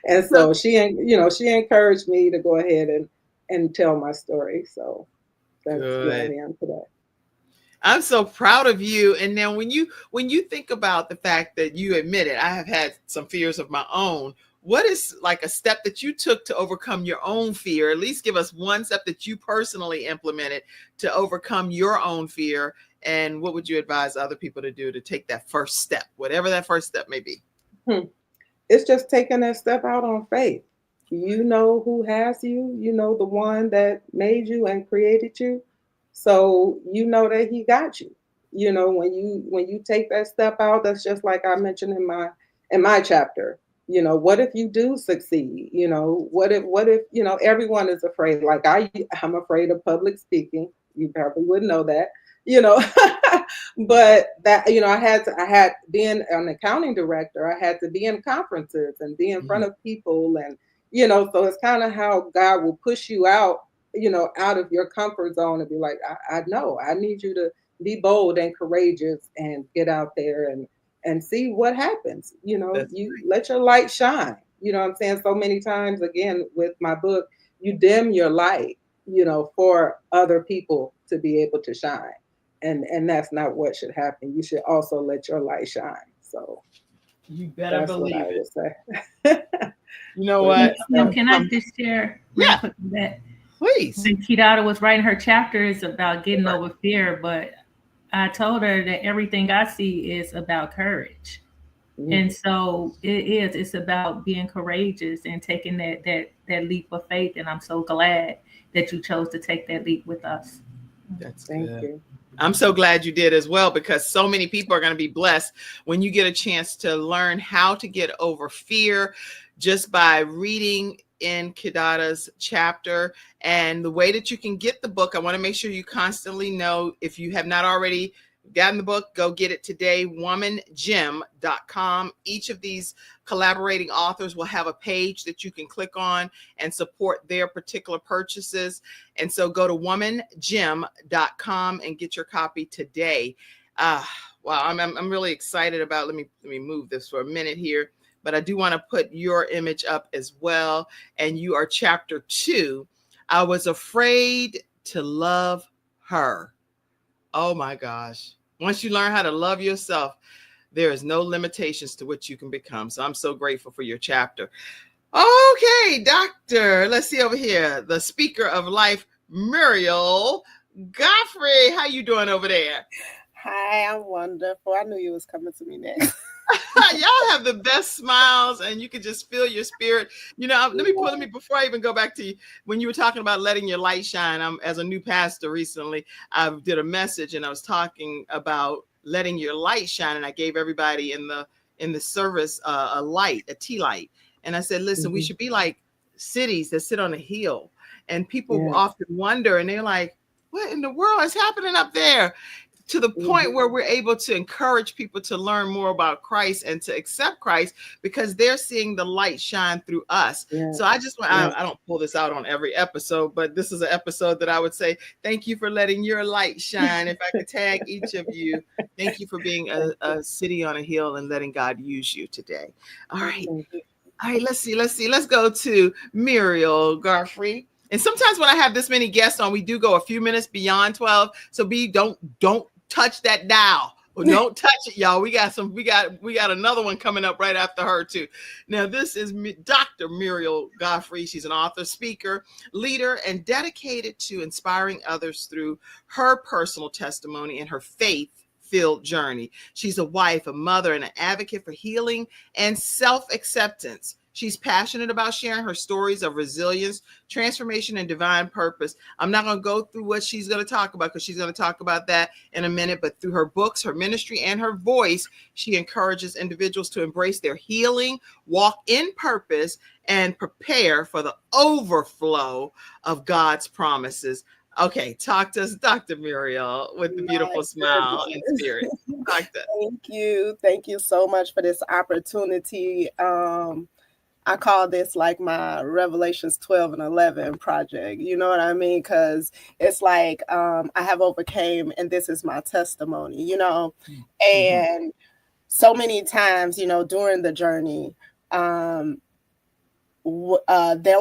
And so she, you know, she encouraged me to go ahead and tell my story. So that's where I am today. I'm so proud of you. And now when you think about the fact that you admitted, I have had some fears of my own, what is like a step that you took to overcome your own fear? At least give us one step that you personally implemented to overcome your own fear. And what would you advise other people to do to take that first step, whatever that first step may be? It's just taking that step out on faith. You know who has you. You know the one that made you and created you. So you know that he got you. You know, when you take that step out, that's just like I mentioned in my chapter. You know, what if you do succeed? You know, what if, you know, everyone is afraid. Like I'm afraid of public speaking. You probably wouldn't know that, you know, but that, you know, I had being an accounting director, I had to be in conferences and be in front of people. And, you know, so it's kind of how God will push you out, you know, out of your comfort zone and be like, I know I need you to be bold and courageous and get out there and see what happens. You know, that's you right. Let your light shine. You know what I'm saying? So many times, again, with my book, you dim your light, you know, for other people to be able to shine. And that's not what should happen. You should also let your light shine. So you better believe what I would say. You know what? Can I just share real quick that? Please. When Kidada was writing her chapters about getting over fear, but I told her that everything I see is about courage. And so it's about being courageous and taking that leap of faith. And I'm so glad that you chose to take that leap with us. Thank you. I'm so glad you did as well, because so many people are going to be blessed when you get a chance to learn how to get over fear just by reading in Kidada's chapter. And the way that you can get the book, I want to make sure you constantly know, if you have not already gotten the book, go get it today, womangym.com. Each of these collaborating authors will have a page that you can click on and support their particular purchases. And so go to womangym.com and get your copy today. Wow, I'm really excited about, let me move this for a minute here, but I do want to put your image up as well. And you are chapter 2. I was afraid to love her. Oh my gosh. Once you learn how to love yourself, there is no limitations to what you can become. So I'm so grateful for your chapter. Okay, doctor, let's see over here. The speaker of life, Muriel Godfrey. How you doing over there? Hi, I'm wonderful. I knew you was coming to me next. Y'all have the best smiles, and you can just feel your spirit. Let me before I even go back to you, when you were talking about letting your light shine. As a new pastor recently, I did a message, and I was talking about letting your light shine, and I gave everybody in the service a tea light, and I said, listen, we should be like cities that sit on a hill, and people often wonder, and they're like, what in the world is happening up there? To the point where we're able to encourage people to learn more about Christ and to accept Christ because they're seeing the light shine through us. So I just want, I don't pull this out on every episode, but this is an episode that I would say, thank you for letting your light shine. If I could tag each of you, thank you for being a city on a hill and letting God use you today. All right. Let's see. Let's go to Muriel Godfrey. And sometimes when I have this many guests on, we do go a few minutes beyond 12. So don't touch that dial. Well, don't touch it, y'all. We got another one coming up right after her too. Now, this is Dr. Muriel Godfrey. She's an author, speaker, leader, and dedicated to inspiring others through her personal testimony and her faith-filled journey. She's a wife, a mother, and an advocate for healing and self-acceptance. She's passionate about sharing her stories of resilience, transformation, and divine purpose. I'm not going to go through what she's going to talk about because she's going to talk about that in a minute. But through her books, her ministry, and her voice, she encourages individuals to embrace their healing, walk in purpose, and prepare for the overflow of God's promises. Okay, talk to us, Dr. Muriel, with the beautiful smile and spirit. Thank you so much for this opportunity. I call this like my Revelations 12 and 11 project. You know what I mean? Because it's like I have overcame, and this is my testimony, and so many times, during the journey, there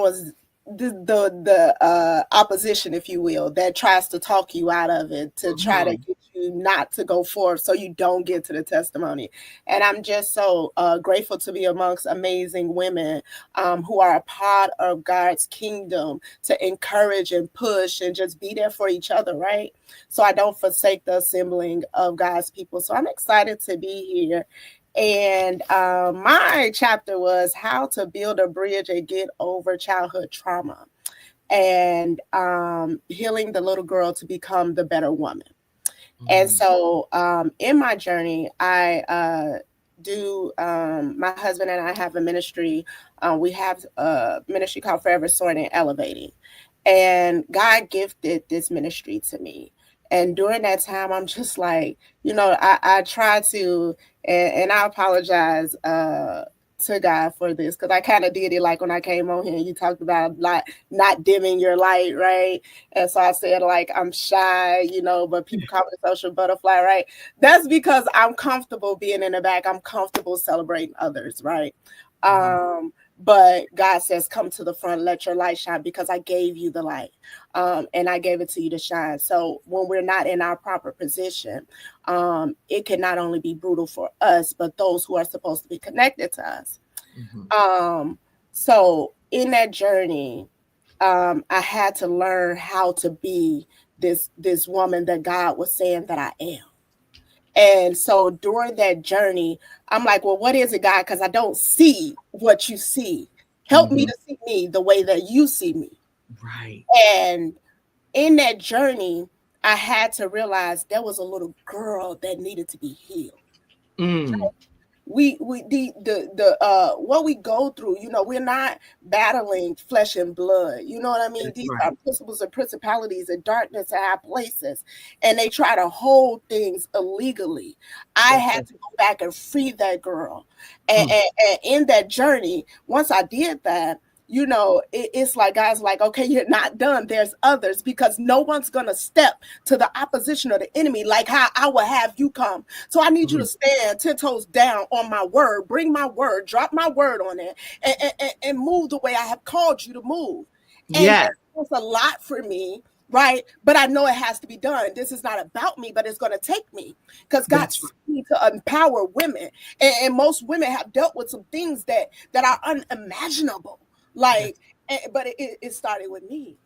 was the opposition, if you will, that tries to talk you out of it, to try to get you not to go forth so you don't get to the testimony. And I'm just so grateful to be amongst amazing women who are a part of God's kingdom to encourage and push and just be there for each other, right? So I don't forsake the assembling of God's people. So I'm excited to be here. And my chapter was how to build a bridge and get over childhood trauma and healing the little girl to become the better woman. And so in my journey, I my husband and I have a ministry. We have a ministry called Forever Soaring and Elevating. And God gifted this ministry to me. And during that time, I'm just like, I try to, and I apologize to God for this, because I kind of did it like when I came on here, you talked about like not dimming your light, right? And so I said like I'm shy, but people call me a social butterfly, right? That's because I'm comfortable being in the back. I'm comfortable celebrating others, right? But God says, come to the front, let your light shine, because I gave you the light and I gave it to you to shine. So when we're not in our proper position, it can not only be brutal for us, but those who are supposed to be connected to us. So in that journey, I had to learn how to be this woman that God was saying that I am. And so during that journey, I'm like, well, what is it, God? Because I don't see what you see. Help me to see me the way that you see me. Right. And in that journey, I had to realize there was a little girl that needed to be healed. Right? What we go through, we're not battling flesh and blood. You know what I mean? That's These right. are principles and principalities and darkness in high places, and they try to hold things illegally. I had to go back and free that girl. And in that journey, once I did that, it's like God's like, okay, you're not done. There's others, because no one's going to step to the opposition of the enemy like how I will have you come. So I need you to stand 10 toes down on my word, bring my word, drop my word on it, and move the way I have called you to move. And it's a lot for me, right? But I know it has to be done. This is not about me, but it's going to take me, because God's need to empower women. And most women have dealt with some things that are unimaginable. But it started with me.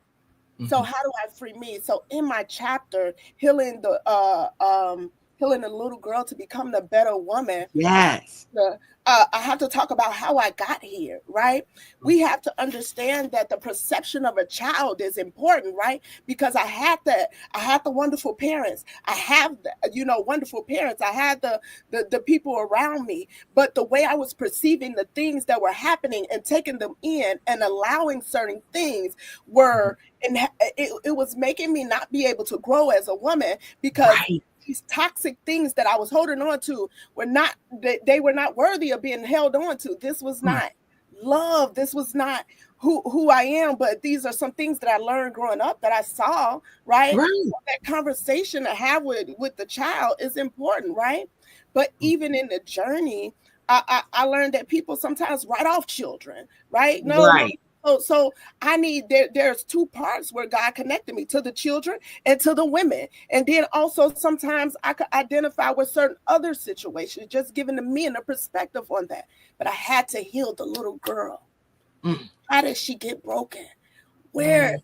So how do I free me? So in my chapter, healing the healing a little girl to become the better woman. Yes. I have to talk about how I got here, right? We have to understand that the perception of a child is important, right? Because I had the wonderful parents. I have the, wonderful parents. I had the people around me, but the way I was perceiving the things that were happening and taking them in and allowing certain things were, and it was making me not be able to grow as a woman, because these toxic things that I was holding on to were not, they were not worthy of being held on to. This was not love. This was not who I am, but these are some things that I learned growing up that I saw, right? So that conversation to have with the child is important, right? But even in the journey, I learned that people sometimes write off children, right? So I need, there's two parts where God connected me, to the children and to the women. And then also sometimes I could identify with certain other situations, just giving the men a perspective on that. But I had to heal the little girl. How did she get broken? Where,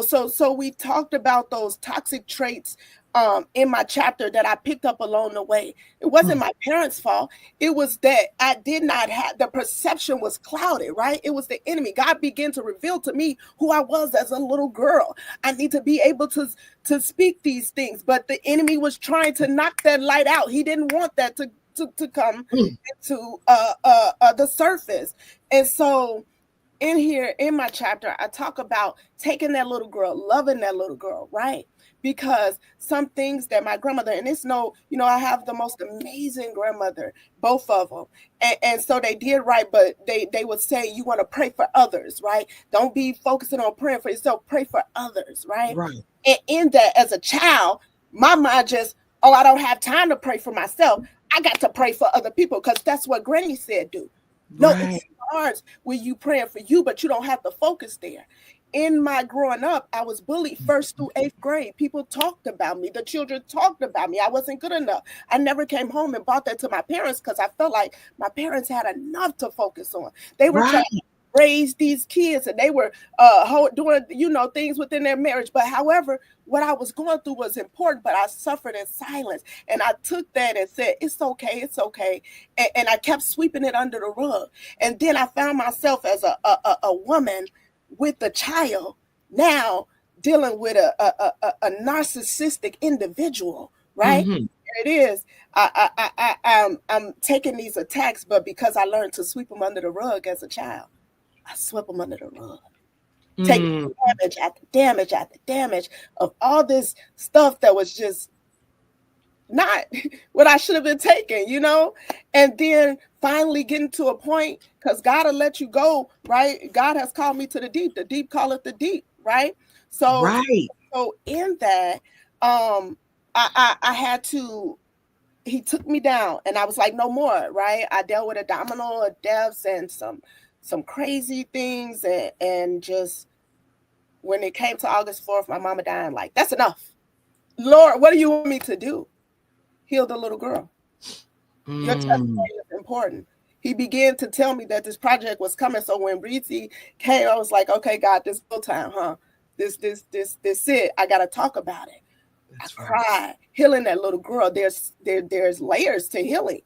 so we talked about those toxic traits in my chapter that I picked up along the way. It wasn't my parents' fault. It was that I did not have, the perception was clouded, right? It was the enemy. God began to reveal to me who I was as a little girl. I need to be able to speak these things, but the enemy was trying to knock that light out. He didn't want that to come into the surface. And so in here, in my chapter, I talk about taking that little girl, loving that little girl, right? Because some things that my grandmother, and it's I have the most amazing grandmother, both of them. And so they did right, but they would say, you want to pray for others, right? Don't be focusing on praying for yourself, pray for others, right? And in that, as a child, my mind just, I don't have time to pray for myself. I got to pray for other people, because that's what Granny said do. No, it starts with you praying for you, but you don't have to focus there. In my growing up, I was bullied 1st through 8th grade. People talked about me. The children talked about me. I wasn't good enough. I never came home and brought that to my parents, because I felt like my parents had enough to focus on. They were trying to raise these kids, and they were doing things within their marriage. But however, what I was going through was important, but I suffered in silence. And I took that and said, it's okay. And I kept sweeping it under the rug. And then I found myself as a woman with a child, now dealing with a narcissistic individual, right? It is. I'm taking these attacks, but because I learned to sweep them under the rug as a child, I swept them under the rug. Taking damage after damage after damage of all this stuff that was just not what I should have been taking, and then finally getting to a point, because God will let you go, right? God has called me to the deep calleth the deep, right? So in that, I had to, he took me down, and I was like, no more, right? I dealt with a domino of deaths and some crazy things, and just when it came to August 4th, my mama died, like, that's enough. Lord, what do you want me to do? Heal the little girl. Your testimony is important. He began to tell me that this project was coming. So when Breezy came, I was like, okay, God, this go time, huh? This it. I gotta talk about it. That's I cried. Healing that little girl. There's layers to healing.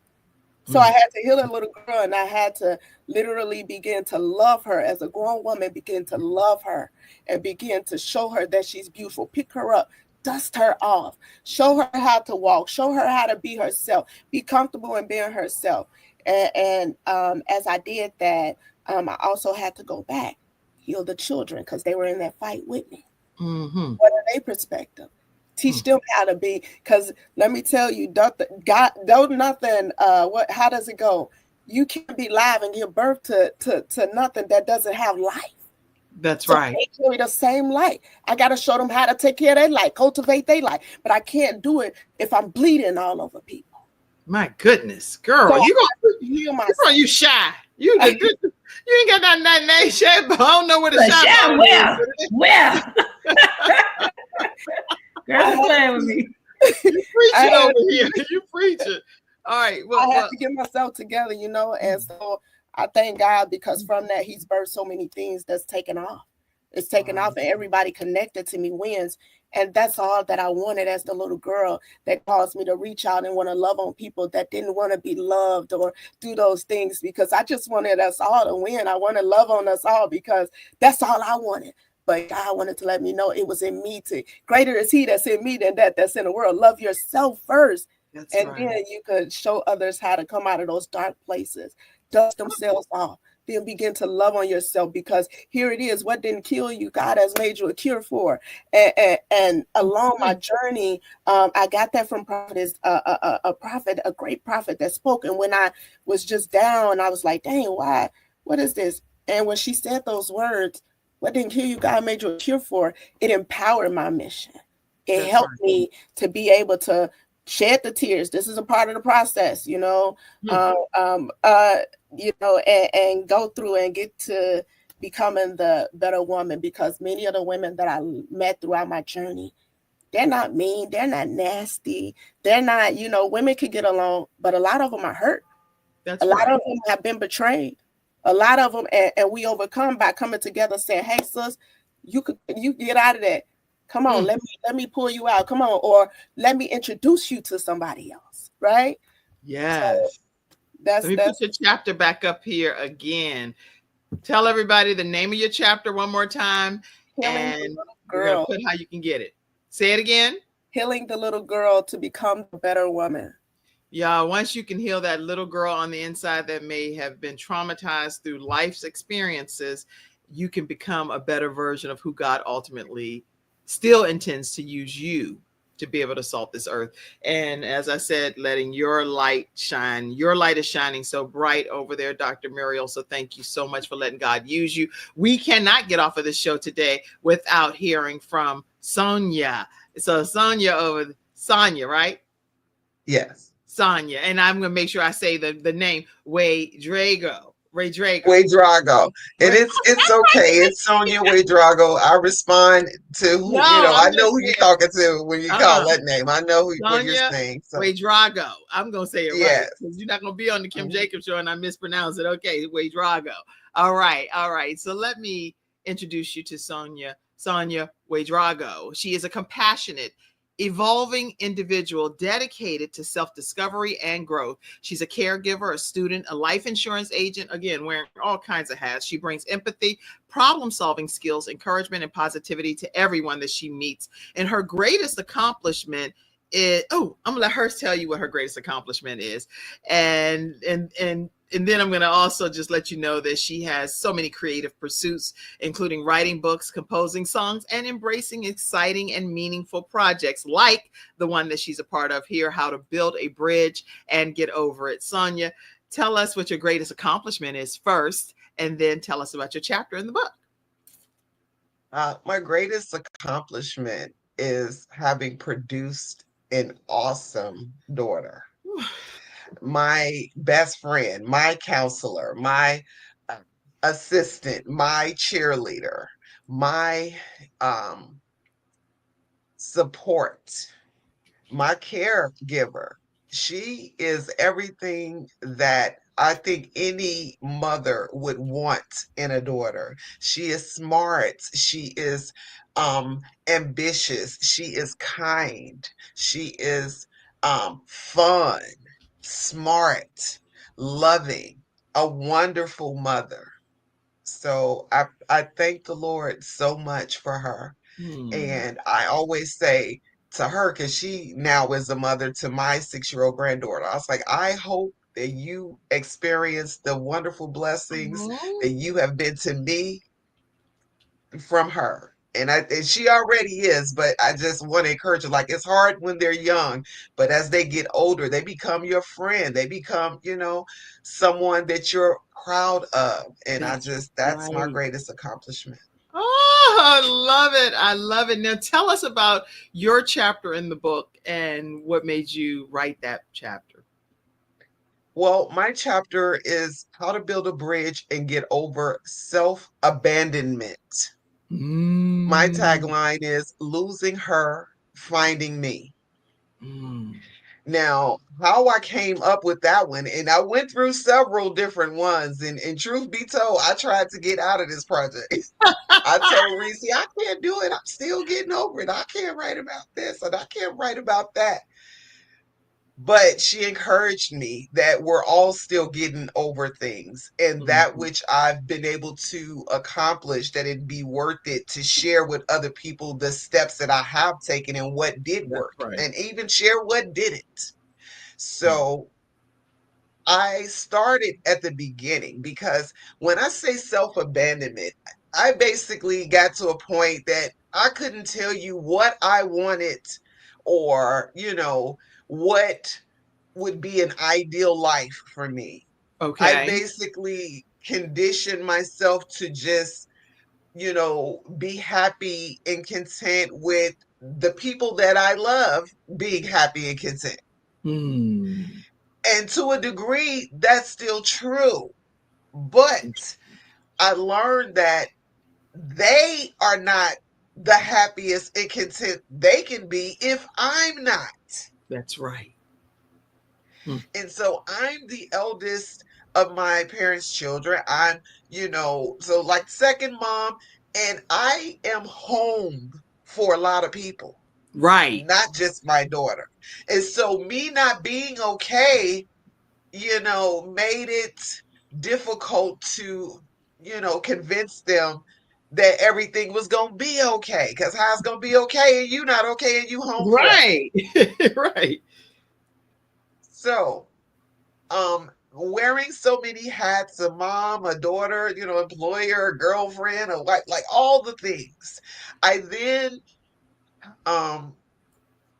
So I had to heal a little girl, and I had to literally begin to love her as a grown woman, begin to love her and begin to show her that she's beautiful, pick her up, dust her off, show her how to walk, show her how to be herself, be comfortable in being herself. And as I did that, I also had to go back, heal the children, because they were in that fight with me. What are their perspective? Teach them how to be, because let me tell you, how does it go? You can't be live and give birth to nothing that doesn't have life. That's right. They carry the same light. I got to show them how to take care of their life, cultivate their life, but I can't do it if I'm bleeding all over people. My goodness, girl, so you shy. You ain't got that name shit, but I don't know where the shy. Well. Girl, playing with me. You preaching over here. You preaching. All right. Well, I have to get myself together, and so I thank God, because from that He's birthed so many things that's taken off. is taken off and everybody connected to me wins. And that's all that I wanted as the little girl that caused me to reach out and want to love on people that didn't want to be loved or do those things, because I just wanted us all to win. I want to love on us all because that's all I wanted. But God wanted to let me know it was in me to greater is he that's in me than that's in the world. Love yourself first. That's and right. Then you could show others how to come out of those dark places, dust themselves off. Then begin to love on yourself, because here it is. What didn't kill you, God has made you a cure for. And along my journey, I got that from a prophet, a great prophet that spoke. And when I was just down, I was like, dang, why? What is this? And when she said those words, what didn't kill you, God made you a cure for, it empowered my mission. It helped me to be able to shed the tears. This is a part of the process, you know, and go through and get to becoming the better woman, because many of the women that I met throughout my journey, they're not mean, they're not nasty, they're not, you know, women could get along, but a lot of them are hurt. A lot of them have been betrayed. A lot of them, and we overcome by coming together saying, hey, sis, you get out of that. Come on, let me pull you out. Come on, or let me introduce you to somebody else, right? Yes. So let me put your chapter back up here again. Tell everybody the name of your chapter one more time, and we're gonna put how you can get it. Say it again. Healing the little girl to become a better woman. Yeah, once you can heal that little girl on the inside that may have been traumatized through life's experiences, you can become a better version of who God ultimately still intends to use you to be able to salt this earth. And as I said, letting your light shine. Your light is shining so bright over there, Dr. Muriel. So thank you so much for letting God use you. We cannot get off of this show today without hearing from Sonia. So Sonia, right? Yes. Sonia. And I'm going to make sure I say the name, Waydrago. Waydrago. And it's okay. It's Sonia Waydrago. I respond to who, I know who you're talking to when you call that name. I know what you're saying. So. Waydrago. I'm going to say it right. Because you're not going to be on the Kim Jacobs show and I mispronounce it. Okay, Waydrago. All right. So let me introduce you to Sonia Waydrago. She is a compassionate, evolving individual dedicated to self-discovery and growth. She's a caregiver, a student, a life insurance agent, again, wearing all kinds of hats. She brings empathy, problem-solving skills, encouragement, and positivity to everyone that she meets. And her greatest accomplishment is, I'm gonna let her tell you what her greatest accomplishment is. And then I'm going to also just let you know that she has so many creative pursuits, including writing books, composing songs, and embracing exciting and meaningful projects like the one that she's a part of here, How to Build a Bridge and Get Over It. Sonia, tell us what your greatest accomplishment is first, and then tell us about your chapter in the book. My greatest accomplishment is having produced an awesome daughter. My best friend, my counselor, my assistant, my cheerleader, my support, my caregiver. She is everything that I think any mother would want in a daughter. She is smart. She is ambitious. She is kind. She is fun, smart, loving, a wonderful mother. So I thank the Lord so much for her. And I always say to her, because she now is a mother to my 6-year-old granddaughter, I was like, I hope that you experience the wonderful blessings that you have been to me from her. And she already is, but I just want to encourage her. Like, it's hard when they're young, but as they get older, they become your friend. They become, someone that you're proud of. And that's my greatest accomplishment. Oh, I love it. Now tell us about your chapter in the book and what made you write that chapter. Well, my chapter is How to Build a Bridge and Get Over Self-Abandonment. My tagline is Losing Her, Finding Me. Now, how I came up with that one, and I went through several different ones, and truth be told, I tried to get out of this project. I told Reese, I can't do it. I'm still getting over it. I can't write about this and I can't write about that. But she encouraged me that we're all still getting over things, and that which I've been able to accomplish, that it'd be worth it to share with other people the steps that I have taken and what did work, and even share what didn't. So I started at the beginning, because when I say self-abandonment, I basically got to a point that I couldn't tell you what I wanted, or, what would be an ideal life for me. I Okay. basically conditioned myself to just, be happy and content with the people that I love being happy and content. And to a degree, that's still true. But I learned that they are not the happiest and content they can be if I'm not. That's right. And so I'm the eldest of my parents' children. I'm, so like second mom, and I am home for a lot of people. Right. Not just my daughter. And so me not being okay, made it difficult to, convince them that everything was going to be okay. Because how's going to be okay and you not okay and you home right. Right. So, wearing so many hats, a mom, a daughter, employer, a girlfriend, a wife, like all the things. I then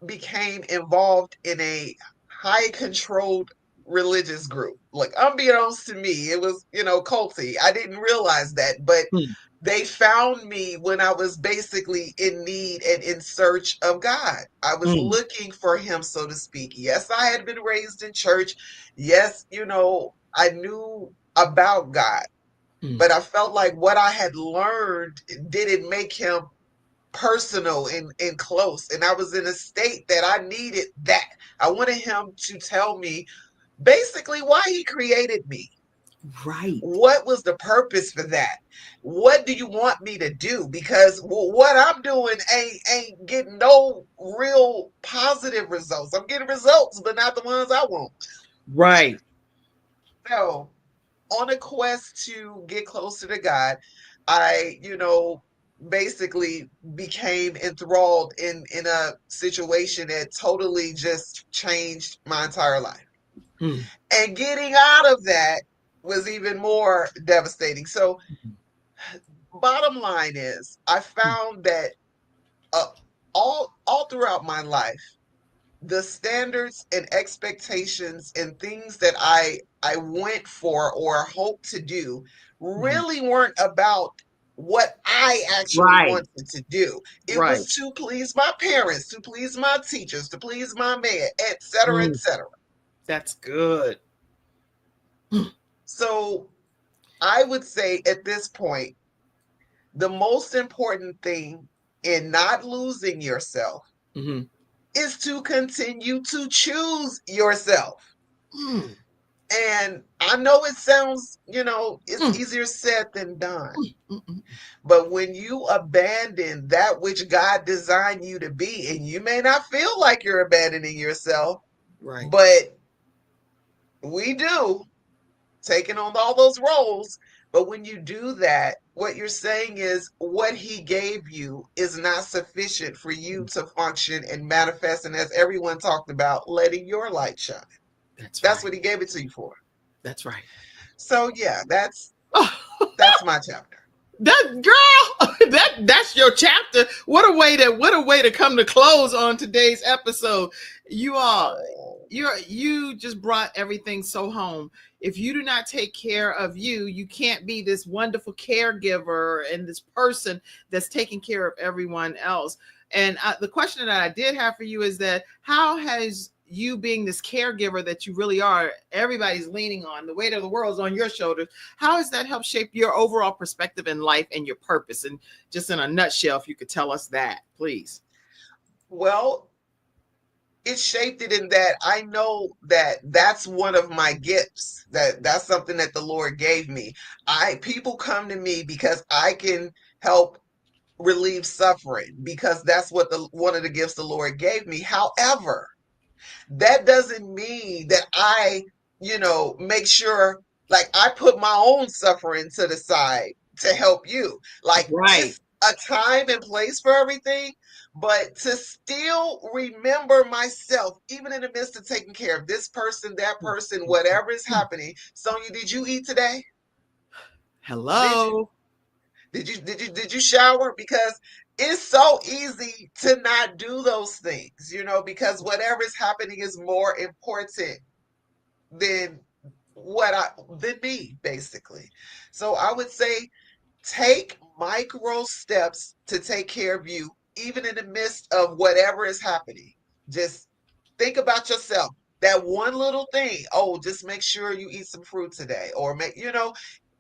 became involved in a high controlled religious group. Like, unbeknownst to me, it was, culty. I didn't realize that, but they found me when I was basically in need and in search of God. I was looking for him, so to speak. Yes, I had been raised in church. Yes, I knew about God, but I felt like what I had learned didn't make him personal and close. And I was in a state that I needed that. I wanted him to tell me basically why he created me. Right. What was the purpose for that? What do you want me to do? Because what I'm doing ain't getting no real positive results. I'm getting results, but not the ones I want. Right. So, on a quest to get closer to God, I, basically became enthralled in a situation that totally just changed my entire life. And getting out of that was even more devastating. So, bottom line is, I found that all throughout my life, the standards and expectations and things that I went for or hoped to do really weren't about what I actually wanted to do. It was to please my parents, to please my teachers, to please my man, et cetera, et cetera. That's good. So I would say at this point, the most important thing in not losing yourself is to continue to choose yourself. And I know it sounds, it's easier said than done. But when you abandon that which God designed you to be, and you may not feel like you're abandoning yourself, but we do, taking on all those roles. But when you do that, what you're saying is what he gave you is not sufficient for you to function and manifest. And as everyone talked about, letting your light shine. That's what he gave it to you for. That's right. So yeah, that's my chapter. That girl, that's your chapter. What a way to come to close on today's episode. You all, you just brought everything so home. If you do not take care of you, you can't be this wonderful caregiver and this person that's taking care of everyone else. And the question that I did have for you is that how has you being this caregiver that you really are, everybody's leaning on, the weight of the world is on your shoulders. How has that helped shape your overall perspective in life and your purpose? And just in a nutshell, if you could tell us that, please. Well, it shaped it in that I know that that's one of my gifts. That's something that the Lord gave me. People come to me because I can help relieve suffering, because that's what one of the gifts the Lord gave me. However, that doesn't mean that I, make sure, like, I put my own suffering to the side to help you. Like, Right. it's a time and place for everything, but to still remember myself, even in the midst of taking care of this person, that person, whatever is happening. Sonia, did you eat today? Hello. Did you shower? Because it's so easy to not do those things, because whatever is happening is more important than than me, basically. So I would say take micro steps to take care of you, even in the midst of whatever is happening. Just think about yourself. That one little thing. Oh, just make sure you eat some fruit today, or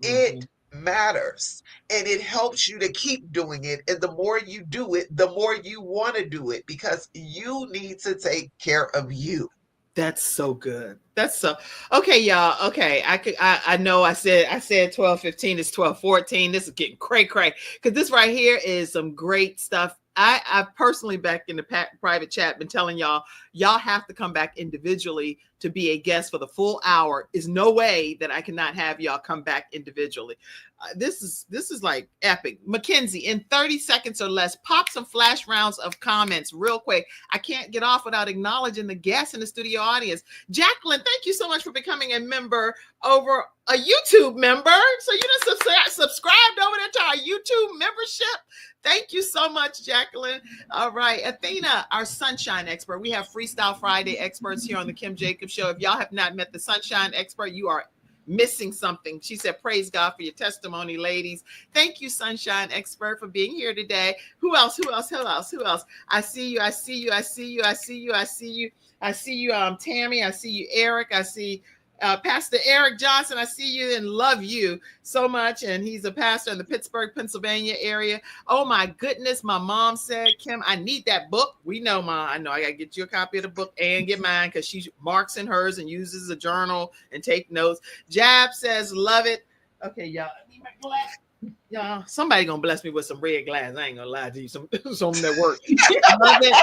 it matters, and it helps you to keep doing it. And the more you do it, the more you want to do it, because you need to take care of you. That's so good. That's so okay, y'all. Okay, I know I said 12:15. It's 12:14. This is getting cray because this right here is some great stuff. I personally, back in the private chat, been telling y'all have to come back individually to be a guest for the full hour. Is no way that I cannot have y'all come back individually. This is like epic. Mackenzie, in 30 seconds or less, pop some flash rounds of comments real quick. I can't get off without acknowledging the guests in the studio audience. Jacqueline, thank you so much for becoming a member over a YouTube member. So you just subscribed over there to our YouTube membership. Thank you so much, Jacqueline. All right. Athena, our sunshine expert. We have Freestyle Friday experts here on the Kim Jacobs Show. If y'all have not met the sunshine expert, you are missing something. She said, praise God for your testimony, ladies. Thank you, sunshine expert, for being here today. Who else? I see you, Tammy. I see you, Eric. I see Pastor Eric Johnson. I see you and love you so much. And he's a pastor in the Pittsburgh, Pennsylvania area. Oh my goodness. My mom said, Kim, I need that book. We know, Mom. I know I got to get you a copy of the book and get mine, because she marks in hers and uses a journal and take notes. Jab says, love it. Okay, y'all. I need my glass. Y'all, somebody gonna bless me with some red glass. I ain't gonna lie to you. Some that work. Love it.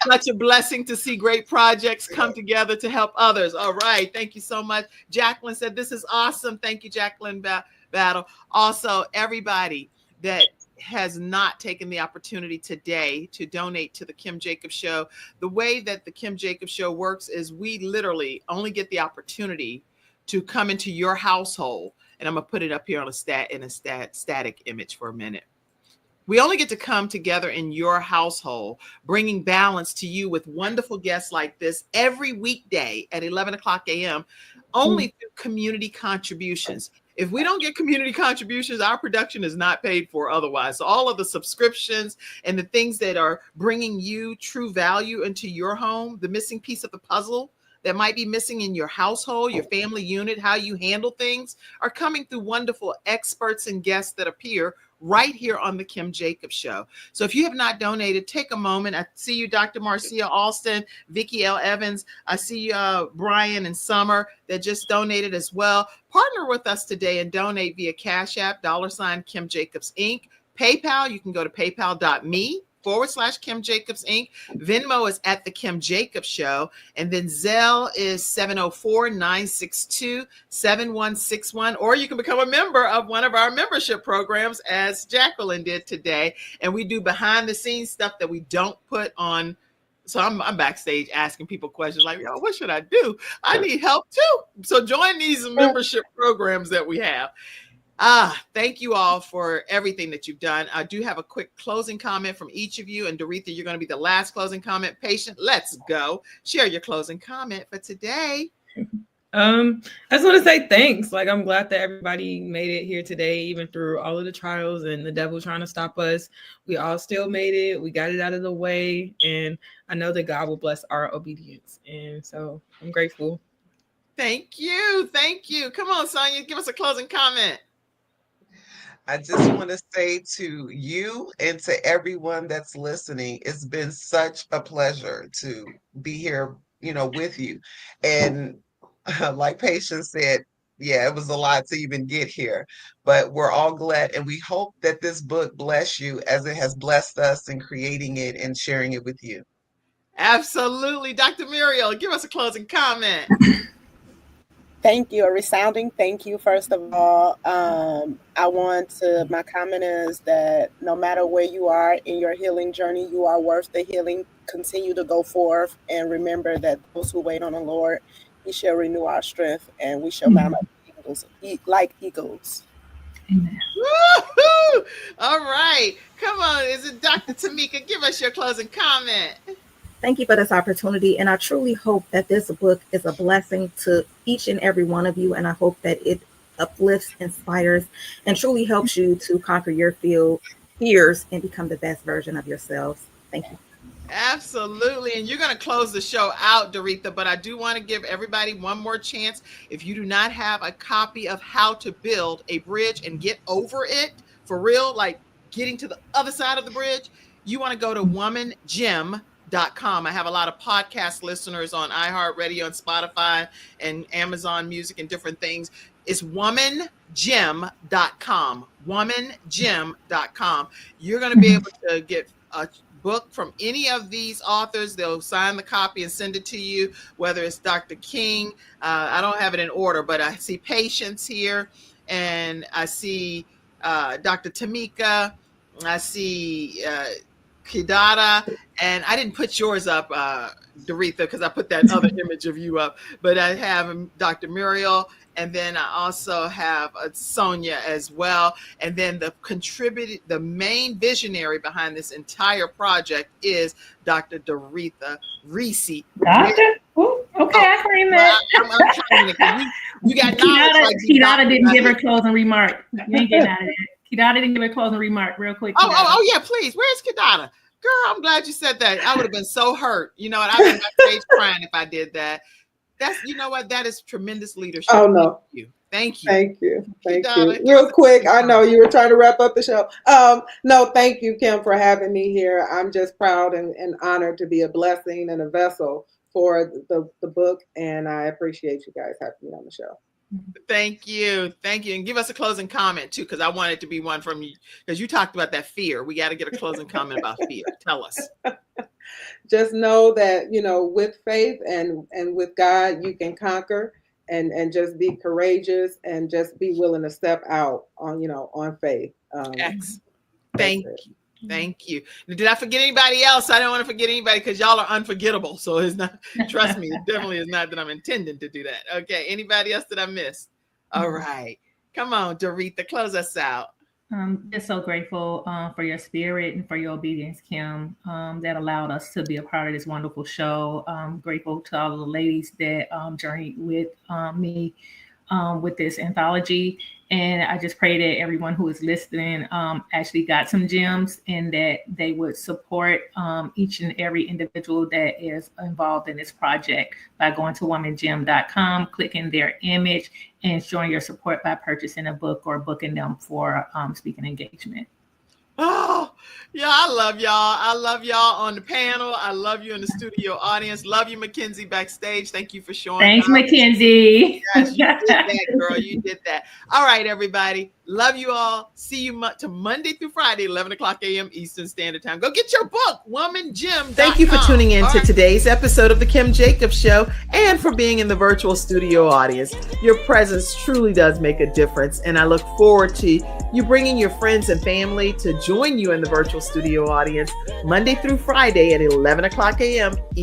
Such a blessing to see great projects come together to help others. All right. Thank you so much. Jacqueline said, this is awesome. Thank you, Jacqueline Battle. Also, everybody that has not taken the opportunity today to donate to the Kim Jacobs Show. The way that the Kim Jacobs Show works is we literally only get the opportunity to come into your household. And I'm going to put it up here on a static image for a minute. We only get to come together in your household, bringing balance to you with wonderful guests like this every weekday at 11 o'clock a.m., only through community contributions. If we don't get community contributions, our production is not paid for otherwise. So all of the subscriptions and the things that are bringing you true value into your home, the missing piece of the puzzle that might be missing in your household, your family unit, how you handle things, are coming through wonderful experts and guests that appear right here on the Kim Jacobs Show. So if you have not donated, take a moment. I see you, Dr. Marcia Alston, Vicki L. Evans. I see you, Brian and Summer, that just donated as well. Partner with us today and donate via Cash App, $ Kim Jacobs Inc. PayPal, you can go to paypal.me/Kim Jacobs Inc. Venmo is at the Kim Jacobs Show. And then Zelle is 704-962-7161. Or you can become a member of one of our membership programs, as Jacqueline did today. And we do behind the scenes stuff that we don't put on. So I'm backstage asking people questions like, yo, what should I do? I need help too. So join these membership programs that we have. Thank you all for everything that you've done. I do have a quick closing comment from each of you. And Doretha, you're going to be the last closing comment. Patient, let's go. Share your closing comment for today. I just want to say thanks. Like, I'm glad that everybody made it here today, even through all of the trials and the devil trying to stop us. We all still made it. We got it out of the way. And I know that God will bless our obedience. And so I'm grateful. Thank you. Thank you. Come on, Sonia, give us a closing comment. I just want to say to you and to everyone that's listening, it's been such a pleasure to be here, with you. And like Patience said, yeah, it was a lot to even get here, but we're all glad. And we hope that this book bless you as it has blessed us in creating it and sharing it with you. Absolutely. Dr. Muriel, give us a closing comment. Thank you. A resounding thank you, first of all. My comment is that no matter where you are in your healing journey, you are worth the healing. Continue to go forth and remember that those who wait on the Lord, He shall renew our strength and we shall mount up like eagles. Amen. Woo-hoo! All right. Come on. Is it Dr. Tamekia? Give us your closing comment. Thank you for this opportunity. And I truly hope that this book is a blessing to each and every one of you. And I hope that it uplifts, inspires, and truly helps you to conquer your fears and become the best version of yourselves. Thank you. Absolutely. And you're going to close the show out, Doretha, but I do want to give everybody one more chance. If you do not have a copy of How to Build a Bridge and Get Over It, for real, like getting to the other side of the bridge, you want to go to womangym.com. I have a lot of podcast listeners on iHeartRadio and Spotify and Amazon Music and different things. It's womangym.com. Womangym.com. You're going to be able to get a book from any of these authors. They'll sign the copy and send it to you, whether it's Dr. King. I don't have it in order, but I see Patience here, and I see Dr. Tamekia. I see Kidada, and I didn't put yours up, Doretha, because I put that other image of you up, but I have Dr. Muriel, and then I also have Sonia as well. And then the main visionary behind this entire project is Dr. Doretha Reese. Doctor? Ooh, okay, I claim that. I'm trying to, you got Kidada didn't give her closing remark. You ain't getting out of that. Kidada didn't give a closing remark real quick. Oh, yeah, please. Where's Kidada? Girl, I'm glad you said that. I would have been so hurt. You know what? I'd been backstage crying if I did that. You know what? That is tremendous leadership. Oh, no. Thank you. Thank you. Kidada, Real quick, I know you were trying to wrap up the show. No, thank you, Kim, for having me here. I'm just proud and honored to be a blessing and a vessel for the book, and I appreciate you guys having me on the show. Thank you. And give us a closing comment too, because I want it to be one from you, because you talked about that fear. We got to get a closing comment about fear. Tell us. Just know that, with faith and with God, you can conquer, and just be courageous and just be willing to step out on faith. Thank you. Thank you. Did I forget anybody else? I don't want to forget anybody, because y'all are unforgettable. So it's not, trust me, it definitely is not that I'm intending to do that. Okay. Anybody else that I missed? All right. Come on, Doretha, close us out. Just so grateful for your spirit and for your obedience, Kim, that allowed us to be a part of this wonderful show. Grateful to all of the ladies that journeyed with me with this anthology. And I just pray that everyone who is listening actually got some gems, and that they would support each and every individual that is involved in this project by going to womangym.com, clicking their image, and showing your support by purchasing a book or booking them for speaking engagement. Oh, yeah, I love y'all. I love y'all on the panel. I love you in the studio audience. Love you, Mackenzie, backstage. Thank you for showing Thanks, up. Mackenzie. Yes, you did that, girl. You did that. All right, everybody. Love you all. See you to Monday through Friday, 11 o'clock a.m. Eastern Standard Time. Go get your book, Womangym.com. Thank you for tuning in to today's episode of The Kim Jacobs Show, and for being in the virtual studio audience. Your presence truly does make a difference, and I look forward to you bringing your friends and family to join you in the virtual studio audience Monday through Friday at 11 o'clock a.m. Eastern.